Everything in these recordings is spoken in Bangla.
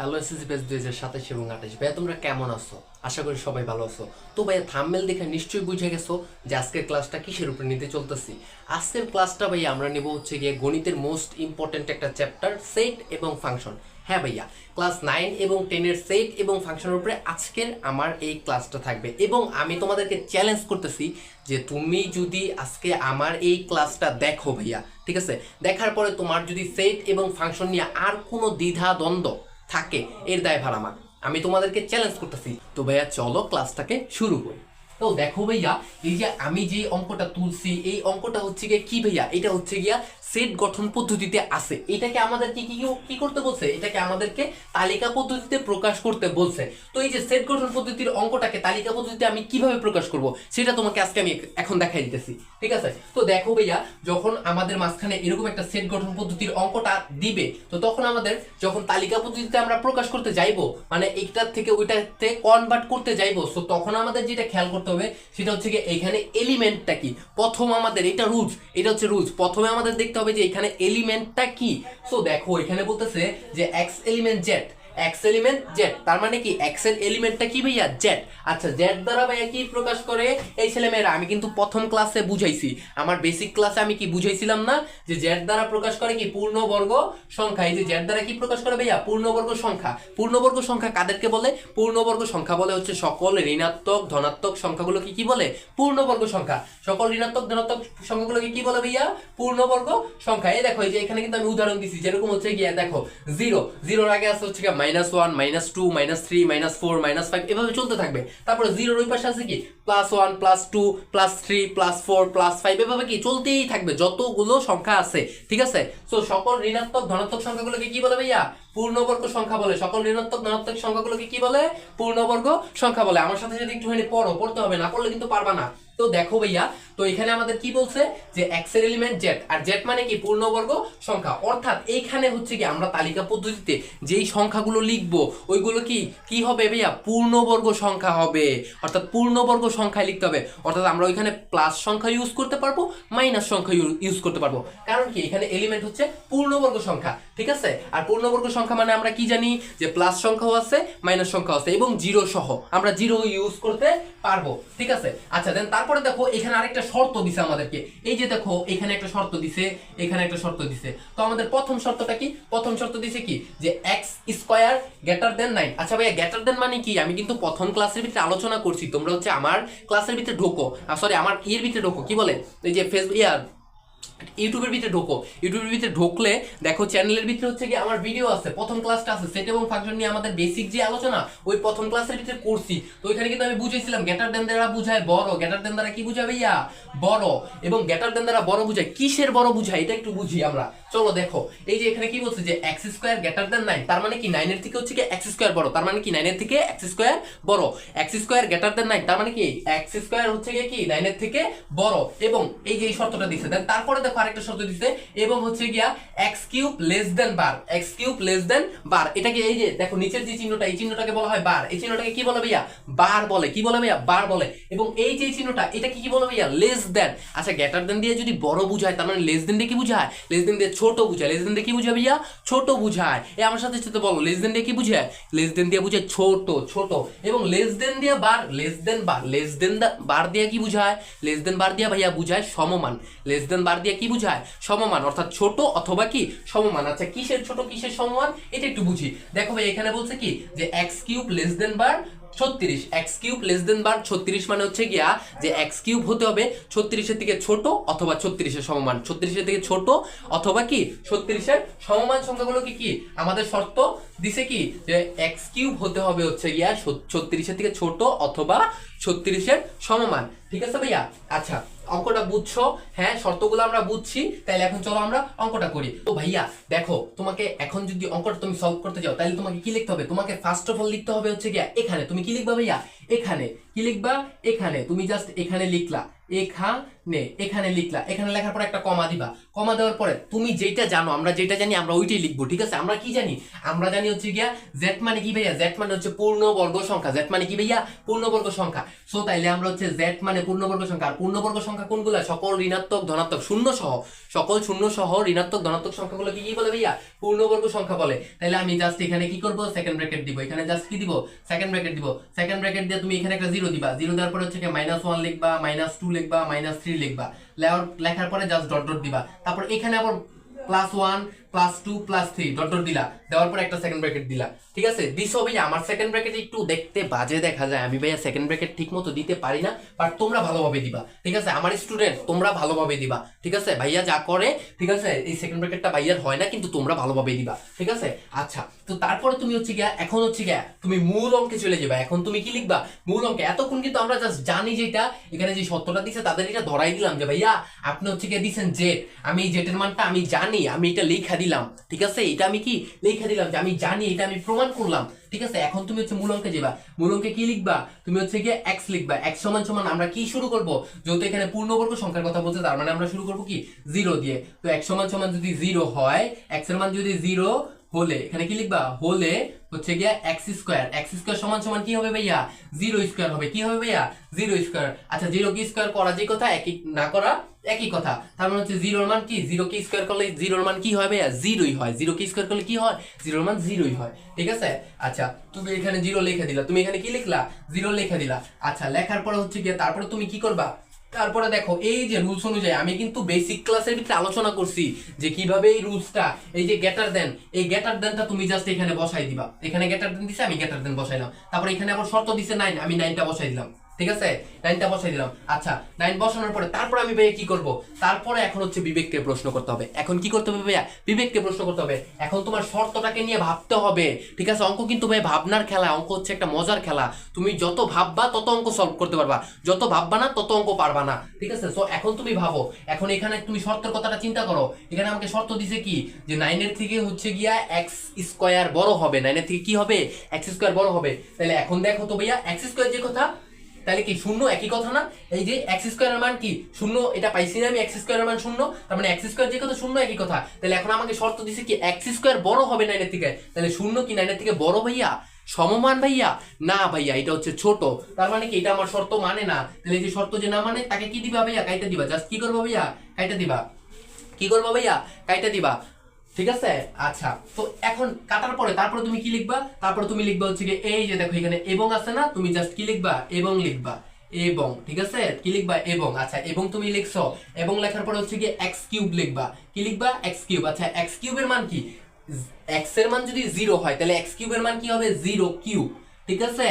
হ্যালো এসএসসি ব্যাচ 2027 এবং 28 ভাইয়া তোমরা কেমন আছো? আশা করি সবাই ভালো আছো। তো ভাইয়া থাম্বনেল দেখে নিশ্চয়ই বুঝে গেছো যে আজকের ক্লাসটা কিসের উপর নিতে চলতেছি। আজকের ক্লাসটা ভাইয়া আমরা নেব হচ্ছে গিয়ে গণিতের মোস্ট ইম্পর্টেন্ট একটা চ্যাপ্টার সেট এবং ফাংশন। হ্যাঁ ভাইয়া, ক্লাস 9 এবং 10 এর সেট এবং ফাংশনের উপরে আজকের আমার এই ক্লাসটা থাকবে এবং আমি তোমাদেরকে চ্যালেঞ্জ করতেছি যে তুমি যদি আজকে আমার এই ক্লাসটা দেখো ভাইয়া, ঠিক আছে, দেখার পরে তোমার যদি সেট এবং ফাংশন নিয়ে আর কোনো দ্বিধা দ্বন্দ্ব থাকে এর দায়ভার আমার। আমি তোমাদেরকে চ্যালেঞ্জ করতেছি। তো ভাইয়া চলো ক্লাসটাকে শুরু করি। তো দেখো ভাইয়া, এই যে আমি যে অঙ্কটা তুলছি এই অঙ্কটা হচ্ছে গিয়ে কি ভাইয়া, এটা হচ্ছে গিয়া সেট গঠন পদ্ধতিতে আছে। এটাকে আমাদেরকে কি করতে বলছে? এটাকে আমাদেরকে তালিকা পদ্ধতিতে প্রকাশ করতে বলছে। তো এই যে সেট গঠন পদ্ধতির অঙ্কটাকে তালিকা পদ্ধতিতে আমি কিভাবে প্রকাশ করব সেটা তোমাকে আজকে আমি এখন দেখাই দিতেছি, ঠিক আছে? তো দেখো ভাইয়া, যখন আমাদের মাঝখানে এরকম একটা সেট গঠন পদ্ধতির অঙ্কটা দিবে, তো তখন আমাদের যখন তালিকা পদ্ধতিতে আমরা প্রকাশ করতে যাইবো, মানে এইটার থেকে ওইটাতে কনভার্ট করতে যাইবো, তো তখন আমাদের যেটা খেয়াল করতে হবে সেটা হচ্ছে কি এখানে এলিমেন্টটা কি। প্রথম আমাদের এটা রুলস, এটা হচ্ছে রুলস। প্রথমে আমাদের দেখতে হবে যে এখানে এলিমেন্টটা কি। সো দেখো এখানে বলতেছে যে x element Z, x element Z, তার মানে কি এক্স এর এলিমেন্টটা কি ভাইয়া? জেড। আচ্ছা, জেড দ্বারা ভাইয়া কি প্রকাশ করে? এই ছেলেমেয়েরা, আমি কিন্তু প্রথম ক্লাসে বুঝাইছি, আমার বেসিক ক্লাসে আমি কি বুঝাইছিলাম না যে জেড দ্বারা প্রকাশ করে কি পূর্ণবর্গ সংখ্যা। এই যে জেড দ্বারা কি প্রকাশ করে ভাইয়া? পূর্ণবর্গ সংখ্যা। পূর্ণবর্গ সংখ্যা কাদেরকে বলে? পূর্ণবর্গ সংখ্যা বলে হচ্ছে সকল ঋণাত্মক ধনাত্মক সংখ্যাগুলোকে কি বলে? পূর্ণবর্গ সংখ্যা। সকল ঋণাত্মক ধনাত্মক সংখ্যাগুলোকে কি বলে ভাইয়া? পূর্ণবর্গ সংখ্যা। এই দেখো, এই যে এখানে কিন্তু আমি উদাহরণ দিছি, যেরকম হচ্ছে গিয়ে দেখো জিরো, জিরোর আগে আছে হচ্ছে -1 -2 -3 -4 -5, এভাবে চলতে থাকবে। তারপরে জিরোর ওই পাশে আছে কি +1 +2 +3 +4 +5, এভাবে কি চলতেই থাকবে যতগুলো সংখ্যা আছে, ঠিক আছে? তো সকল ঋণাত্মক ধনাত্মক সংখ্যাগুলোকে কি বলে ভাইয়া? পূর্ণবর্গ সংখ্যা বলে। সকল ঋণাত্মক ধনাত্মক সংখ্যাগুলোকে কি বলে? পূর্ণবর্গ সংখ্যা বলে। আমার সাথে যদি একটুখানি পড়তে হবে, না পড়লে কিন্তু পারবা না। তো দেখো ভাইয়া, তো এখানে আমাদের কি বলছে যে এক্স এর এলিমেন্ট জেড, আর জেড মানে কি পূর্ণবর্গ সংখ্যা। অর্থাৎ এইখানে হচ্ছে কি আমরা তালিকা পদ্ধতিতে যেই সংখ্যাগুলো লিখবো ওইগুলো কি হবে ভাইয়া? পূর্ণবর্গ সংখ্যা হবে। অর্থাৎ পূর্ণবর্গ সংখ্যায় লিখতে হবে। অর্থাৎ আমরা ওইখানে প্লাস সংখ্যা ইউজ করতে পারবো, মাইনাস সংখ্যা ইউজ করতে পারবো। কারণ কি এখানে এলিমেন্ট হচ্ছে পূর্ণবর্গ সংখ্যা, ঠিক আছে? আর পূর্ণবর্গ সংখ্যা মানে আমরা কি জানি যে প্লাস সংখ্যাও আছে, মাইনাস সংখ্যাও আছে এবং জিরো সহ আমরা জিরো ইউজ করতে পারবো, ঠিক আছে? আচ্ছা, দেন তারপরে দেখো এখানে আরেকটা শর্ত দিছে আমাদেরকে। এই যে দেখো এখানে একটা শর্ত দিছে, এখানে একটা শর্ত দিছে। তো আমাদের প্রথম শর্তটা কি? প্রথম শর্ত দিছে কি যে x স্কয়ার গ্রেটার দেন 9। আচ্ছা ভাইয়া, গ্রেটার দেন মানে কি? আমি কিন্তু প্রথম ক্লাসের ভিতরে আলোচনা করছি, তোমরা হচ্ছে আমার ক্লাসের ভিতরে ঢোকো, সরি আমার ভিতরে ঢোকো, কি বলে এই যে ফেসবুক ইউটিউবের ভিতরে ঢোকো। ইউটিউবের ভিতরে ঢুকলে দেখো চ্যানেলের ভিতরে হচ্ছে কি আমার ভিডিও আছে, প্রথম ক্লাসটা আছে সেট এবং ফাংশন নিয়ে আমাদের বেসিক যে আলোচনা ওই প্রথম ক্লাসের ভিতরে করছি। তো ওইখানে কিন্তু আমি বুঝাইছিলাম গ্রেটার দেন দ্বারা বুঝায় বড়, গ্রেটার দেন দ্বারা কি বুঝায় ভাইয়া? বড়। এবং গ্রেটার দেন দ্বারা বড় বুঝায়, কিসের বড় বুঝায় এটা একটু বুঝি আমরা। চলো দেখো, এই যে এখানে কি বলছে যে এক্স স্কয়ার গ্রেটার দেন 9, তার মানে কি 9 এর থেকে হচ্ছে কি এক্স স্কয়ার বড়, তার মানে কি 9 এর থেকে এক্স স্কয়ার বড়। এক্স স্কয়ার গ্রেটার দেন 9, তার মানে কি এক্স স্কয়ার হচ্ছে কি 9 এর থেকে বড়। এবং এই যে এই শর্তটা দিছে, দেন তারপরে দেখো আরেকটা শর্ত দিছে, এবং হচ্ছে গিয়া x কিউব লেস দেন বার, x কিউব লেস দেন বার। এটাকে এই যে দেখো নিচের যে চিহ্নটা, এই চিহ্নটাকে বলা হয় বার। এই চিহ্নটাকে কি বলে ভাইয়া? বার বলে। কি বলে ভাইয়া? বার বলে। এবং এই যে চিহ্নটা, এটাকে কি বলে ভাইয়া? Less than. আচ্ছা, গ্রেটার দেন দিয়ে যদি বড় বুঝায়, তার মানে লেস দেন দিয়ে কি বুঝায়? লেস দেন দিয়ে ছোট বুঝায়। লেস দেন দিয়ে কি বুঝায় ভাইয়া? ছোট বুঝায়। এই আমার সাথে সাথে বলো, লেস দেন দিয়ে কি বুঝায়? লেস দেন দিয়ে বুঝায় ছোট, ছোট। এবং লেস দেন দিয়ে বার, লেস দেন বার, লেস দেন বার দিয়ে কি বুঝায়? লেস দেন বার দিয়ে ভাইয়া বুঝায় সমমান। লেস দেন বার দিয়ে কি বুঝায়? সমমান, অর্থাৎ ছোট অথবা কি সমমান। আচ্ছা, কিসের ছোট কিসের সমমান এটা একটু বুঝি। দেখো ভাই, এখানে বলছে কি যে এক্স কিউব লেস দেন বার 36, এক্স কিউব লেস দেন বার 36 মানে হচ্ছে গিয়া যে এক্স কিউব হতে হবে 36 এর থেকে ছোট অথবা 36 এর সমমান। 36 এর থেকে ছোট অথবা কি 36 এর সমমান সংখ্যাগুলো কি আমাদের শর্ত দিছে কি যে এক্স কিউব হতে হবে হচ্ছে গিয়া 36 এর থেকে ছোট অথবা 36 এর সমমান, ঠিক আছে ভাইয়া? আচ্ছা, অঙ্কটা বুঝছো? হ্যাঁ, শর্তগুলো আমরা বুঝছি। তাহলে এখন চলো আমরা অঙ্কটা করি। তো ভাইয়া দেখো, তোমাকে এখন যদি অঙ্কটা তুমি সলভ করতে যাও তাহলে তোমাকে কি লিখতে হবে? তোমাকে ফার্স্ট অফ অল লিখতে হবে হচ্ছে গিয়া এখানে তুমি কি লিখবা ভাইয়া? এখানে কি লিখবা, এখানে তুমি জাস্ট এখানে লিখলা, এখানে লিখলা, এখানে লেখার পরে একটা কমা দিবা, কমা দেওয়ার পরে তুমি যেটা জানো, আমরা যেটা জানি আমরা ওইটাই লিখবো, ঠিক আছে। আমরা কি জানি, আমরা জানি হচ্ছে গিয়া জেড মানে কি ভাইয়া, জেড মানে হচ্ছে পূর্ণবর্গ সংখ্যা, জেড মানে কি ভাইয়া পূর্ণবর্গ সংখ্যা। সো তাইলে আমরা হচ্ছে জেড মানে পূর্ণবর্গ সংখ্যা, আর পূর্ণবর্গ সংখ্যা কোনগুলা, সকল ঋণাত্মক ধনাত্মক শূন্য সহ, সকল শূন্য সহ ঋণাত্মক ধনাত্মক সংখ্যাগুলো কি বলে ভাইয়া, পূর্ণবর্গ সংখ্যা বলে। তাহলে আমি জাস্ট এখানে কি করব, সেকেন্ড ব্র্যাকেট দিব, এখানে জাস্ট কি দিব, সেকেন্ড ব্র্যাকেট দিব, সেকেন্ড ব্র্যাকেট দিয়ে তুমি এখানে একটা জিরো দিবা, জিরো দেওয়ার পরে হচ্ছে -1 লিখবা, -2 লিখবা, -3 লিখবা, লেখার পরে জাস্ট ডট ডট দিবা, তারপর এখানে আবার +1 +2 +3 ডট ডট দিলা, দেওয়ার পরে একটা সেকেন্ড ব্র্যাকেট দিলা, ঠিক আছে। দিছো ভাইয়া, আমার সেকেন্ড ব্র্যাকেট একটু দেখতে বাজে দেখা যায়, আমি ভাইয়া সেকেন্ড ব্র্যাকেট ঠিক মতো দিতে পারি না, বাট তোমরা ভালোভাবে দিবা, ঠিক আছে। আমার স্টুডেন্ট তোমরা ভালোভাবে দিবা, ঠিক আছে। ভাইয়া যা করে, ঠিক আছে, এই সেকেন্ড ব্র্যাকেটটা ভাইয়ার হয় না, কিন্তু তোমরা ভালোভাবে দিবা, ঠিক আছে। আচ্ছা, তো তারপরে তুমি হচ্ছে গিয়া, এখন হচ্ছে গিয়া তুমি মূল অঙ্কে চলে যাবা। এখন তুমি কি লিখবা, মূল অঙ্কে। এতক্ষণ কিন্তু আমরা জাস্ট জানি যেটা এখানে যে সত্যটা দিছে তাদের এটা ধরাই দিলাম যে ভাইয়া আপনি হচ্ছে গিয়ে দিছেন জেড, আমি এই জেটের মানটা আমি জানি, আমি এটা লেখা দিলাম, ঠিক আছে। এটা আমি কি লেখা দিলাম যে আমি জানি, এটা আমি প্রমাণ করলাম, ঠিক আছে। এখন তুমি হচ্ছে মূল অঙ্কে যাবা, মূল অঙ্কে কি লিখবা, তুমি হচ্ছে গিয়ে এক্স লিখবা, এক্স সমান সমান আমরা কি শুরু করব, যেহেতু এখানে পূর্ণবর্গ সংখ্যার কথা বলছে, তার মানে আমরা শুরু করব কি, 0 দিয়ে। তো এক্স সমান সমান যদি 0 হয়, এক্স এর মান যদি 0 হলে, এখানে কি লিখবা, হলে হচ্ছে গিয়া এক্স স্কয়ার সমান সমান কি হবে ভাইয়া, 0 স্কয়ার হবে, কি হবে ভাইয়া, 0 স্কয়ার। আচ্ছা, 0 কি স্কয়ার করা যে কথা, একই না করা একই কথা, তার মানে হচ্ছে 0 এর মান কি, 0 কি স্কয়ার করলে 0 এর মান কি হয় ভাইয়া, 0ই হয়। 0 কি স্কয়ার করলে কি হয়, 0 এর মান 0ই হয়, ঠিক আছে। আচ্ছা, তুমি এখানে 0 লিখে দিলা, তুমি এখানে কি লিখলা, 0 লিখে দিলা। আচ্ছা, লেখার পরে হচ্ছে গিয়া তারপরে তুমি কি করবা, তারপরে দেখো এই যে রুলস অনুযায়ী আমি কিন্তু বেসিক ক্লাসের ভিতরে আলোচনা করছি যে কিভাবে এই রুলসটা, এই যে গ্রেটার দেন, এই গ্রেটার দেনটা তুমি জাস্ট এখানে বসাই দিবা, এখানে গ্রেটার দেন দিছে, আমি গ্রেটার দেন বসাইলাম, তারপর এখানে আবার শর্ত দিছে 9, আমি 9টা বসাই দিলাম, ঠিক আছে, 9টা বসাই দিলাম। আচ্ছা, 9 বসানোর পরে তারপর আমি ভাইয়া কি করব, তারপরে এখন হচ্ছে বিবেককে প্রশ্ন করতে হবে। এখন কি করতে হবে ভাইয়া, বিবেককে প্রশ্ন করতে হবে। এখন তোমার শর্তটাকে নিয়ে ভাবতে হবে, ঠিক আছে। অঙ্ক কিন্তু ভাই ভাবনার খেলা, অঙ্ক হচ্ছে একটা মজার খেলা, তুমি যত ভাববা তত অঙ্ক সলভ করতে পারবা, যত ভাববা না তত অঙ্ক পারবা না, ঠিক আছে। সো এখন তুমি ভাবো, এখন এখানে তুমি শর্তের কথাটা চিন্তা করো। এখানে আমাকে শর্ত দিছে কি, যে 9 এর থেকে হচ্ছে গিয়া এক্স স্কয়ার বড় হবে, 9 এর থেকে কি হবে, এক্স স্কয়ার বড় হবে। তাহলে এখন দেখো তো ভাইয়া, এক্স স্কয়ার যে কথা, তাহলে কি শূন্য একই কথা না, এই যে এক্স স্কয়ারের মান কি শূন্য, এটা পাইছি না আমি, এক্স স্কয়ারের মান শূন্য, তার মানে এক্স স্কয়ার যে কথা শূন্য একই কথা। তাহলে এখন আমাকে শর্ত দিছে কি, এক্স স্কয়ার বড় হবে 9 এর থেকে, তাহলে শূন্য কি 9 এর থেকে বড় ভাইয়া, সমমান ভাইয়া, না ভাইয়া এটা হচ্ছে ছোট, তার মানে কি এটা আমার শর্ত মানে না। তাহলে এই যে শর্ত যে না মানে, তাকে কি দিবা ভাইয়া, কাইটা দিবা, জাস্ট কি করবো ভাইয়া, কাইটা দিবা, কি করবো ভাইয়া, কাইটা দিবা, ঠিক আছে। আচ্ছা, তো এখন কাটার পরে তারপরে তুমি কি লিখবা, তারপরে তুমি লিখবা হচ্ছে কি, এই যে দেখো এখানে এবং আছে না, তুমি জাস্ট কি লিখবা, এবং লিখবা, এবং, ঠিক আছে, কি লিখবা, এবং। আচ্ছা, এবং তুমি লিখছো, এবং লেখার পরে হচ্ছে কি এক্স কিউব লিখবা, কি লিখবা, এক্স কিউব। আচ্ছা, এক্স কিউবের মান কি, এক্স এর মান যদি 0 হয় তাহলে এক্স কিউবের মান কি হবে, 0 কিউব, ঠিক আছে,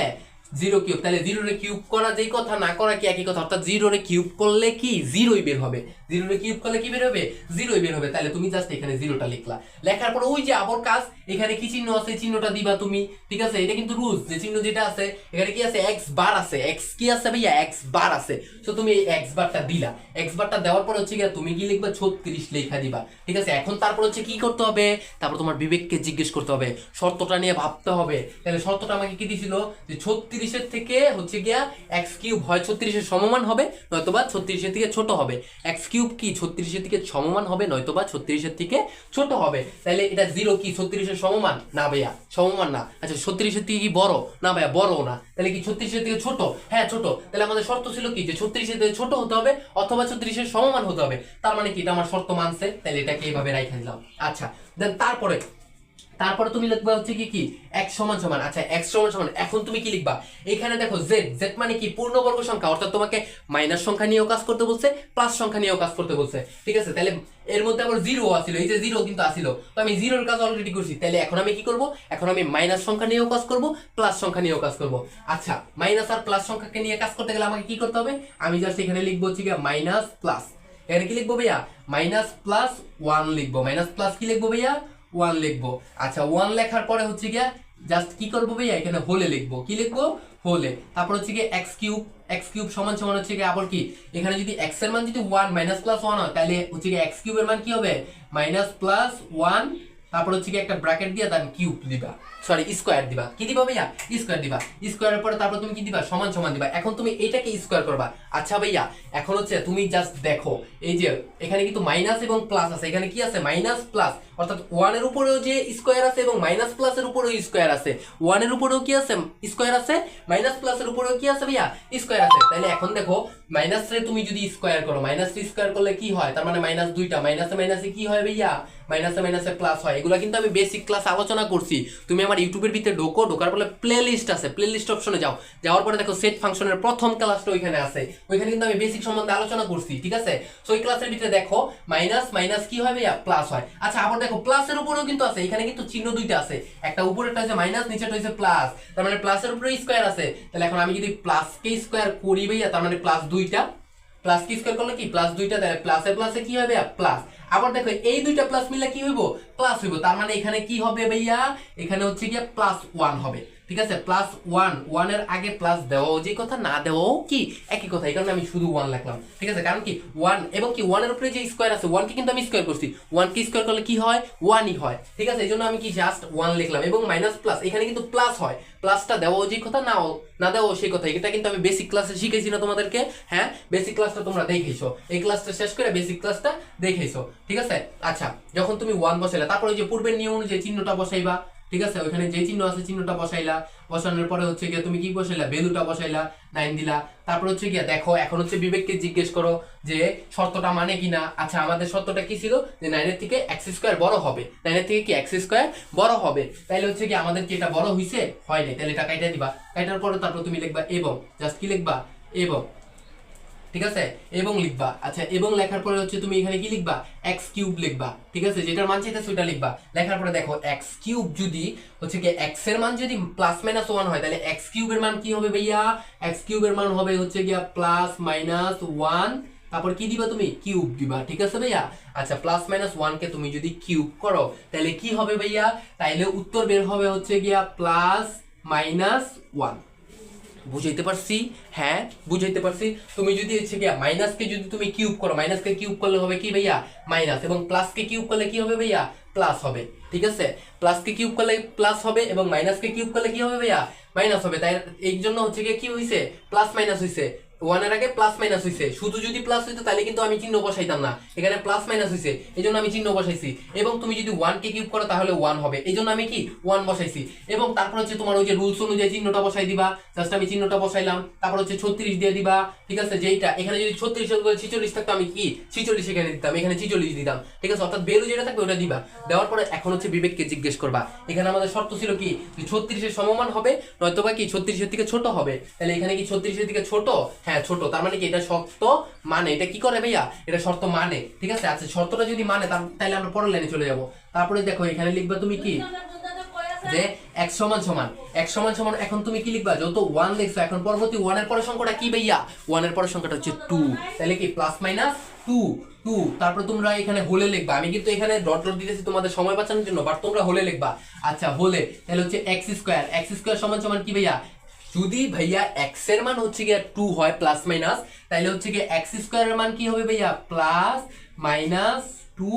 0 কিউব। তাহলে 0 রে কিউব করা যেই কথা, না করা কি একই কথা, অর্থাৎ 0 রে কিউব করলে কি 0ই বের হবে, 0 রে কিউব করলে কি বের হবে, 0ই বের হবে। তাহলে তুমি জাস্ট এখানে 0টা লিখলা, লেখার পর ওই যে আবার কাজ, এখানে কি চিহ্ন আছে, চিহ্নটা দিবা তুমি, ঠিক আছে। এটা কিন্তু রুলস, যে চিহ্ন যেটা আছে এখানে কি আছে, এক্স বার আছে, এক্স কি আছে ভাইয়া, এক্স বার আছে। সো তুমি এই এক্স বারটা দিলা, এক্স বারটা দেওয়ার পর হচ্ছে কি তুমি কি লিখবা, 36 লেখা দিবা, ঠিক আছে। এখন তারপর হচ্ছে কি করতে হবে, তারপর তোমার বিবেককে জিজ্ঞেস করতে হবে, শর্তটা নিয়ে ভাবতে হবে। তাহলে শর্তটা আমাকে কি দিছিল, যে 36 এর থেকে হচ্ছে গিয়া এক্স কিউব হয় 36 এর সমমান হবে, নয়তোবা 36 এর থেকে ছোট হবে। এক্স কিউব কি 36 এর থেকে সমমান হবে, নয়তোবা 36 এর থেকে ছোট হবে। তাহলে এটা 0 কি 36 এর সমমান, না ভাইয়া সমমান না। আচ্ছা, 36 এর থেকে কি বড়, না ভাইয়া বড় না। তাহলে কি 36 এর থেকে ছোট, হ্যাঁ ছোট। তাহলে আমাদের শর্ত ছিল কি, যে 36 এর থেকে ছোট হতে হবে অথবা 36 এর সমমান হতে হবে, তার মানে কি এটা আমার শর্ত মানছে, তাহলে এটাকে এইভাবে রাইখা দিলাম। আচ্ছা, দেন তারপরে তুমি লিখবা হচ্ছে কি কি x সমান সমান। আচ্ছা, x সমান সমান, এখন তুমি কি লিখবা, এখানে দেখো z, z মানে কি পূর্ণবর্গ সংখ্যা, অর্থাৎ তোমাকে মাইনাস সংখ্যা নিয়েও কাজ করতে বলছে, প্লাস সংখ্যা নিয়েও কাজ করতে বলছে, ঠিক আছে। তাহলে এর মধ্যে আবার 0 আসিল, এই যে 0 কিন্তু আসিল, তো আমি 0 এর কাজ অলরেডি করছি। তাহলে এখন আমি কি করব, এখন আমি মাইনাস সংখ্যা নিয়েও কাজ করব, প্লাস সংখ্যা নিয়েও কাজ করব। আচ্ছা, মাইনাস আর প্লাস সংখ্যাকে নিয়ে কাজ করতে গেলে আমাকে কি করতে হবে, আমি জাস্ট এখানে লিখবো হচ্ছে কি মাইনাস প্লাস, এখানে কি লিখবো ভাইয়া, মাইনাস প্লাস 1 লিখবো, মাইনাস প্লাস কি লিখবো ভাইয়া, 1 লিখবো। আচ্ছা, 1 লেখার পরে হচ্ছে গিয়া জাস্ট কি করবো ভাইয়া, এখানে হোলে লিখবো, কি লিখবো, হোলে। তারপর হচ্ছে গিয়ে এক্স কিউব সমান সমান হচ্ছে গিয়ে আবার কি, এখানে যদি এক্স এর মান যদি 1 মাইনাস প্লাস 1 হয়, তাহলে হচ্ছে গিয়ে এক্স কিউবের মান কি হবে, মাইনাস প্লাস 1, তারপর হচ্ছে গিয়ে একটা ব্র্যাকেট দিয়ে দেন কিউব দিবা, সরি স্কোয়ার দিবা, কি দিবা ভাইয়া স্কোয়ার দিবা, স্কোয়ারের পরে তারপর তুমি কি দিবা সমান সমান দিবা। এখন তুমি এটাকে স্কোয়ার করবা। আচ্ছা ভাইয়া এখন হচ্ছে তুমি জাস্ট দেখো এই যে এখানে কিন্তু মাইনাস এবং প্লাস আছে, এখানে কি আছে মাইনাস প্লাস, অর্থাৎ ওয়ানের উপরেও যে স্কোয়ার আছে এবং মাইনাস প্লাসের উপরেও স্কোয়ার আছে, ওয়ানের উপরেও কি আছে স্কোয়ার আছে, মাইনাস প্লাসের উপরেও কি আছে ভাইয়া স্কোয়ার আছে। তাহলে এখন দেখো মাইনাস রে তুমি যদি স্কোয়ার করো, মাইনাস স্কোয়ার করলে কি হয়, তার মানে মাইনাস দুইটা, মাইনাসে মাইনাসে কি হয় ভাইয়া মাইনাসে মাইনাসে প্লাস হয়। এগুলো কিন্তু আমি বেসিক ক্লাস আলোচনা করছি, তুমি আমার ইউটিউবের ভিতরে ঢোকার পরে প্লে লিস্ট আছে, প্লে লিস্ট অপশনে যাও, যাওয়ার পরে দেখো সেট ফাংশনের প্রথম ক্লাসটা ওইখানে আছে, ওইখানে কিন্তু আমি বেসিক সম্বন্ধে আলোচনা করছি, ঠিক আছে। সো এই ক্লাসের ভিতরে দেখো মাইনাস মাইনাস কি হয় ভাইয়া প্লাস হয়। আচ্ছা আবার দেখো প্লাসের উপরেও কিন্তু আছে, এখানে কিন্তু চিহ্ন দুইটা আছে, একটা উপরেরটা হচ্ছে মাইনাস, নিচেরটা হচ্ছে প্লাস, তার মানে প্লাসের উপরে স্কোয়ার আছে। তাহলে এখন আমি যদি প্লাস কে স্কোয়ার করি ভাইয়া, তার মানে প্লাস দুইটা, প্লাস কি স্কোয়ার করলে কি প্লাস দুইটা, তাহলে প্লাসে প্লাসে কি হবে প্লাস। আবার দেখো এই দুইটা প্লাস মিললে কি হইব প্লাস হইব, তার মানে এখানে কি হবে ভাইয়া এখানে হচ্ছে কি প্লাস ওয়ান হবে, ঠিক আছে। প্লাস ওয়ান, ওয়ানের আগে প্লাস দেওয়াও যে কথা না দেওয়াও কি একই কথা, এই কারণে আমি শুধু ওয়ান লিখলাম, ঠিক আছে। কারণ কি ওয়ান এবং কি ওয়ানের উপরে যে স্কোয়ার আছে, ওয়ানকে কিন্তু আমি স্কোয়ার করছি, ওয়ানকে স্কোয়ার করলে কি হয় ওয়ানই হয়, ঠিক আছে। এই জন্য আমি কি জাস্ট ওয়ান লিখলাম। এবং মাইনাস প্লাস এখানে কিন্তু প্লাস হয়, প্লাসটা দেওয়াও যে কথা না দেওয়াও সেই কথা, এটা কিন্তু আমি বেসিক ক্লাসে শিখেছি না তোমাদেরকে, হ্যাঁ বেসিক ক্লাসটা তোমরা দেখেছো, এই ক্লাসটা শেষ করে বেসিক ক্লাসটা দেখেছো, ঠিক আছে। আচ্ছা যখন তুমি ওয়ান বসাইলা, তারপরে ওই যে পূর্বের নিয়ম অনুযায়ী চিহ্নটা বসাইবা, ঠিক আছে। ওইখানে যে চিহ্ন আছে চিহ্নটা বসাইলা, বসানোর পরে হচ্ছে গিয়ে তুমি কি বসাইলা ভ্যালুটা বসাইলা 9 দিলা। তারপর হচ্ছে গিয়ে দেখো এখন হচ্ছে বিবেককে জিজ্ঞেস করো যে শর্তটা মানে কিনা। আচ্ছা আমাদের শর্তটা কি ছিল যে 9 এর থেকে x স্কয়ার বড় হবে, 9 এর থেকে কি x স্কয়ার বড় হবে, তাইলে হচ্ছে কি আমাদের কি এটা বড় হইছে হয় নাই, তাহলে এটা কাইটা দিবা, কাইটার পরে তারপর তুমি লিখবা এবং, জাস্ট কি লিখবা এবং, ঠিক আছে এবং লিখবা। আচ্ছা এবং লেখার পরে হচ্ছে তুমি এখানে কি লিখবা x কিউব লিখবা, ঠিক আছে, যেটার মান চাইতেছো ওটা লিখবা। লেখার পরে দেখো x কিউব যদি হচ্ছে কি x এর মান যদি প্লাস মাইনাস 1 হয়, তাহলে x কিউবের মান কি হবে ভাইয়া x কিউবের মান হবে হচ্ছে গিয়া প্লাস মাইনাস 1, তারপর কি দিবা তুমি কিউব দিবা, ঠিক আছে ভাইয়া। আচ্ছা প্লাস মাইনাস 1 কে তুমি যদি কিউব করো তাহলে কি হবে ভাইয়া, তাইলে উত্তর বের হবে হচ্ছে গিয়া প্লাস মাইনাস 1। বুঝাইতে পারছি, হ্যাঁ বুঝাইতে পারছি। তুমি যদি হচ্ছে কি মাইনাস কে যদি তুমি কিউব করো, মাইনাস কে কিউব করলে হবে কি ভাইয়া মাইনাস, এবং প্লাস কে কিউব করলে কি হবে ভাইয়া প্লাস হবে, ঠিক আছে। প্লাস কে কিউব করলে প্লাস হবে এবং মাইনাস কে কিউব করলে কি হবে ভাইয়া মাইনাস হবে। তাই এই জন্য হচ্ছে কি হইছে প্লাস মাইনাস হইছে, 1 এর আগে প্লাস মাইনাস হইছে, শুধু যদি প্লাস হইতো তাহলে কিন্তু আমি চিহ্ন বসাইতাম না, এখানে প্লাস মাইনাস হইছে এই জন্য আমি চিহ্ন বসাইছি। এবং তুমি যদি 1 কে কিউব করো তাহলে 1 হবে, এই জন্য আমি কি 1 বসাইছি। এবং তারপর হচ্ছে তোমার ওই যে রুলস অনুযায়ী চিহ্নটা বসাই দিবা, জাস্ট আমি চিহ্নটা বসাইলাম, তারপর হচ্ছে 36 দিয়ে দিবা, ঠিক আছে। যেইটা এখানে যদি 36 এর বদলে 46 থাকতো আমি কি 46 এখানে দিতাম, এখানে 46 দিতাম, ঠিক আছে। অর্থাৎ ভ্যালু যেটা থাকবে ওটা দিবা। দেওয়ার পরে এখন হচ্ছে বিবেককে জিজ্ঞেস করবা, এখানে আমাদের শর্ত ছিল কি যে 36 এর সমমান হবে নয়তোবা কি 36 এর থেকে ছোট হবে, তাহলে এখানে কি 36 এর থেকে ছোট, হ্যাঁ ছোট, তার মানে কি এটা শর্ত মানে, এটা কি করে ভাইয়া এটা শর্ত মানে, ঠিক আছে। আচ্ছা শর্তটা যদি মানে তাহলে আমরা পরের লাইনে চলে যাব। তারপরে দেখো এখানে লিখবা তুমি কি যে x সমান সমান x সমান সমান, এখন তুমি কি লিখবা যত 1 লিখছো, এখন পরবর্তী 1 এর পরের সংখ্যাটা কি ভাইয়া 1 এর পরের সংখ্যাটা হচ্ছে 2, তাহলে কি প্লাস মাইনাস 2। তারপর তোমরা এখানে হোলে লিখবা, আমি কিন্তু এখানে ডট ডট দিতেছি তোমাদের সময় বাঁচানোর জন্য, বাট তোমরা হোলে লিখবা। আচ্ছা হোলে তাহলে হচ্ছে x স্কয়ার সমান সমান কি ভাইয়া, যদি ভাইয়া x এর মান হচ্ছে গিয়া 2 হয় প্লাস মাইনাস, তাহলে হচ্ছে গিয়া x স্কয়ার এর মান কি হবে ভাইয়া প্লাস মাইনাস 2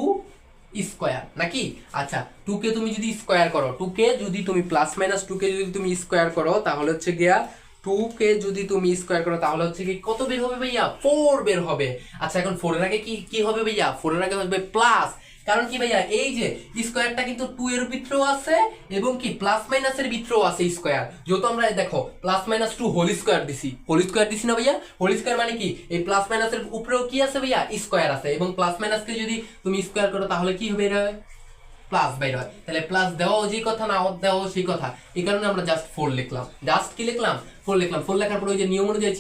স্কয়ার নাকি। আচ্ছা 2 কে তুমি যদি স্কয়ার করো, 2 কে যদি তুমি প্লাস মাইনাস 2 কে যদি তুমি স্কয়ার করো তাহলে হচ্ছে গিয়া 2 কে যদি তুমি স্কয়ার করো তাহলে হচ্ছে কি কত বের হবে ভাইয়া 4 বের হবে। আচ্ছা এখন 4 এর আগে কি হবে ভাইয়া, 4 এর আগে হবে প্লাস, কারণ কি ভাইয়া এই যে স্কয়ারটা কিন্তু 2 এর ভিতরেও আছে এবং কি প্লাস মাইনাসের ভিতরেও আছে স্কয়ার, যেহেতু আমরা দেখো প্লাস মাইনাস 2 হোল স্কয়ার দিছি না ভাইয়া, হোল স্কয়ার মানে কি এই প্লাস মাইনাসের উপরেও কি আছে ভাইয়া স্কয়ার আছে, এবং প্লাস মাইনাসকে যদি তুমি স্কয়ার করো তাহলে কি হবে এর প্লাস বের হয়, তাহলে প্লাস দেওয়াও যে কথা না দেওয়াও সেই কথা, এই কারণে আমরা জাস্ট 4 লিখলাম, জাস্ট কি লিখলাম 4 লিখলাম। 4 লেখার পরে ওই যে নিয়ম অনুযায়ী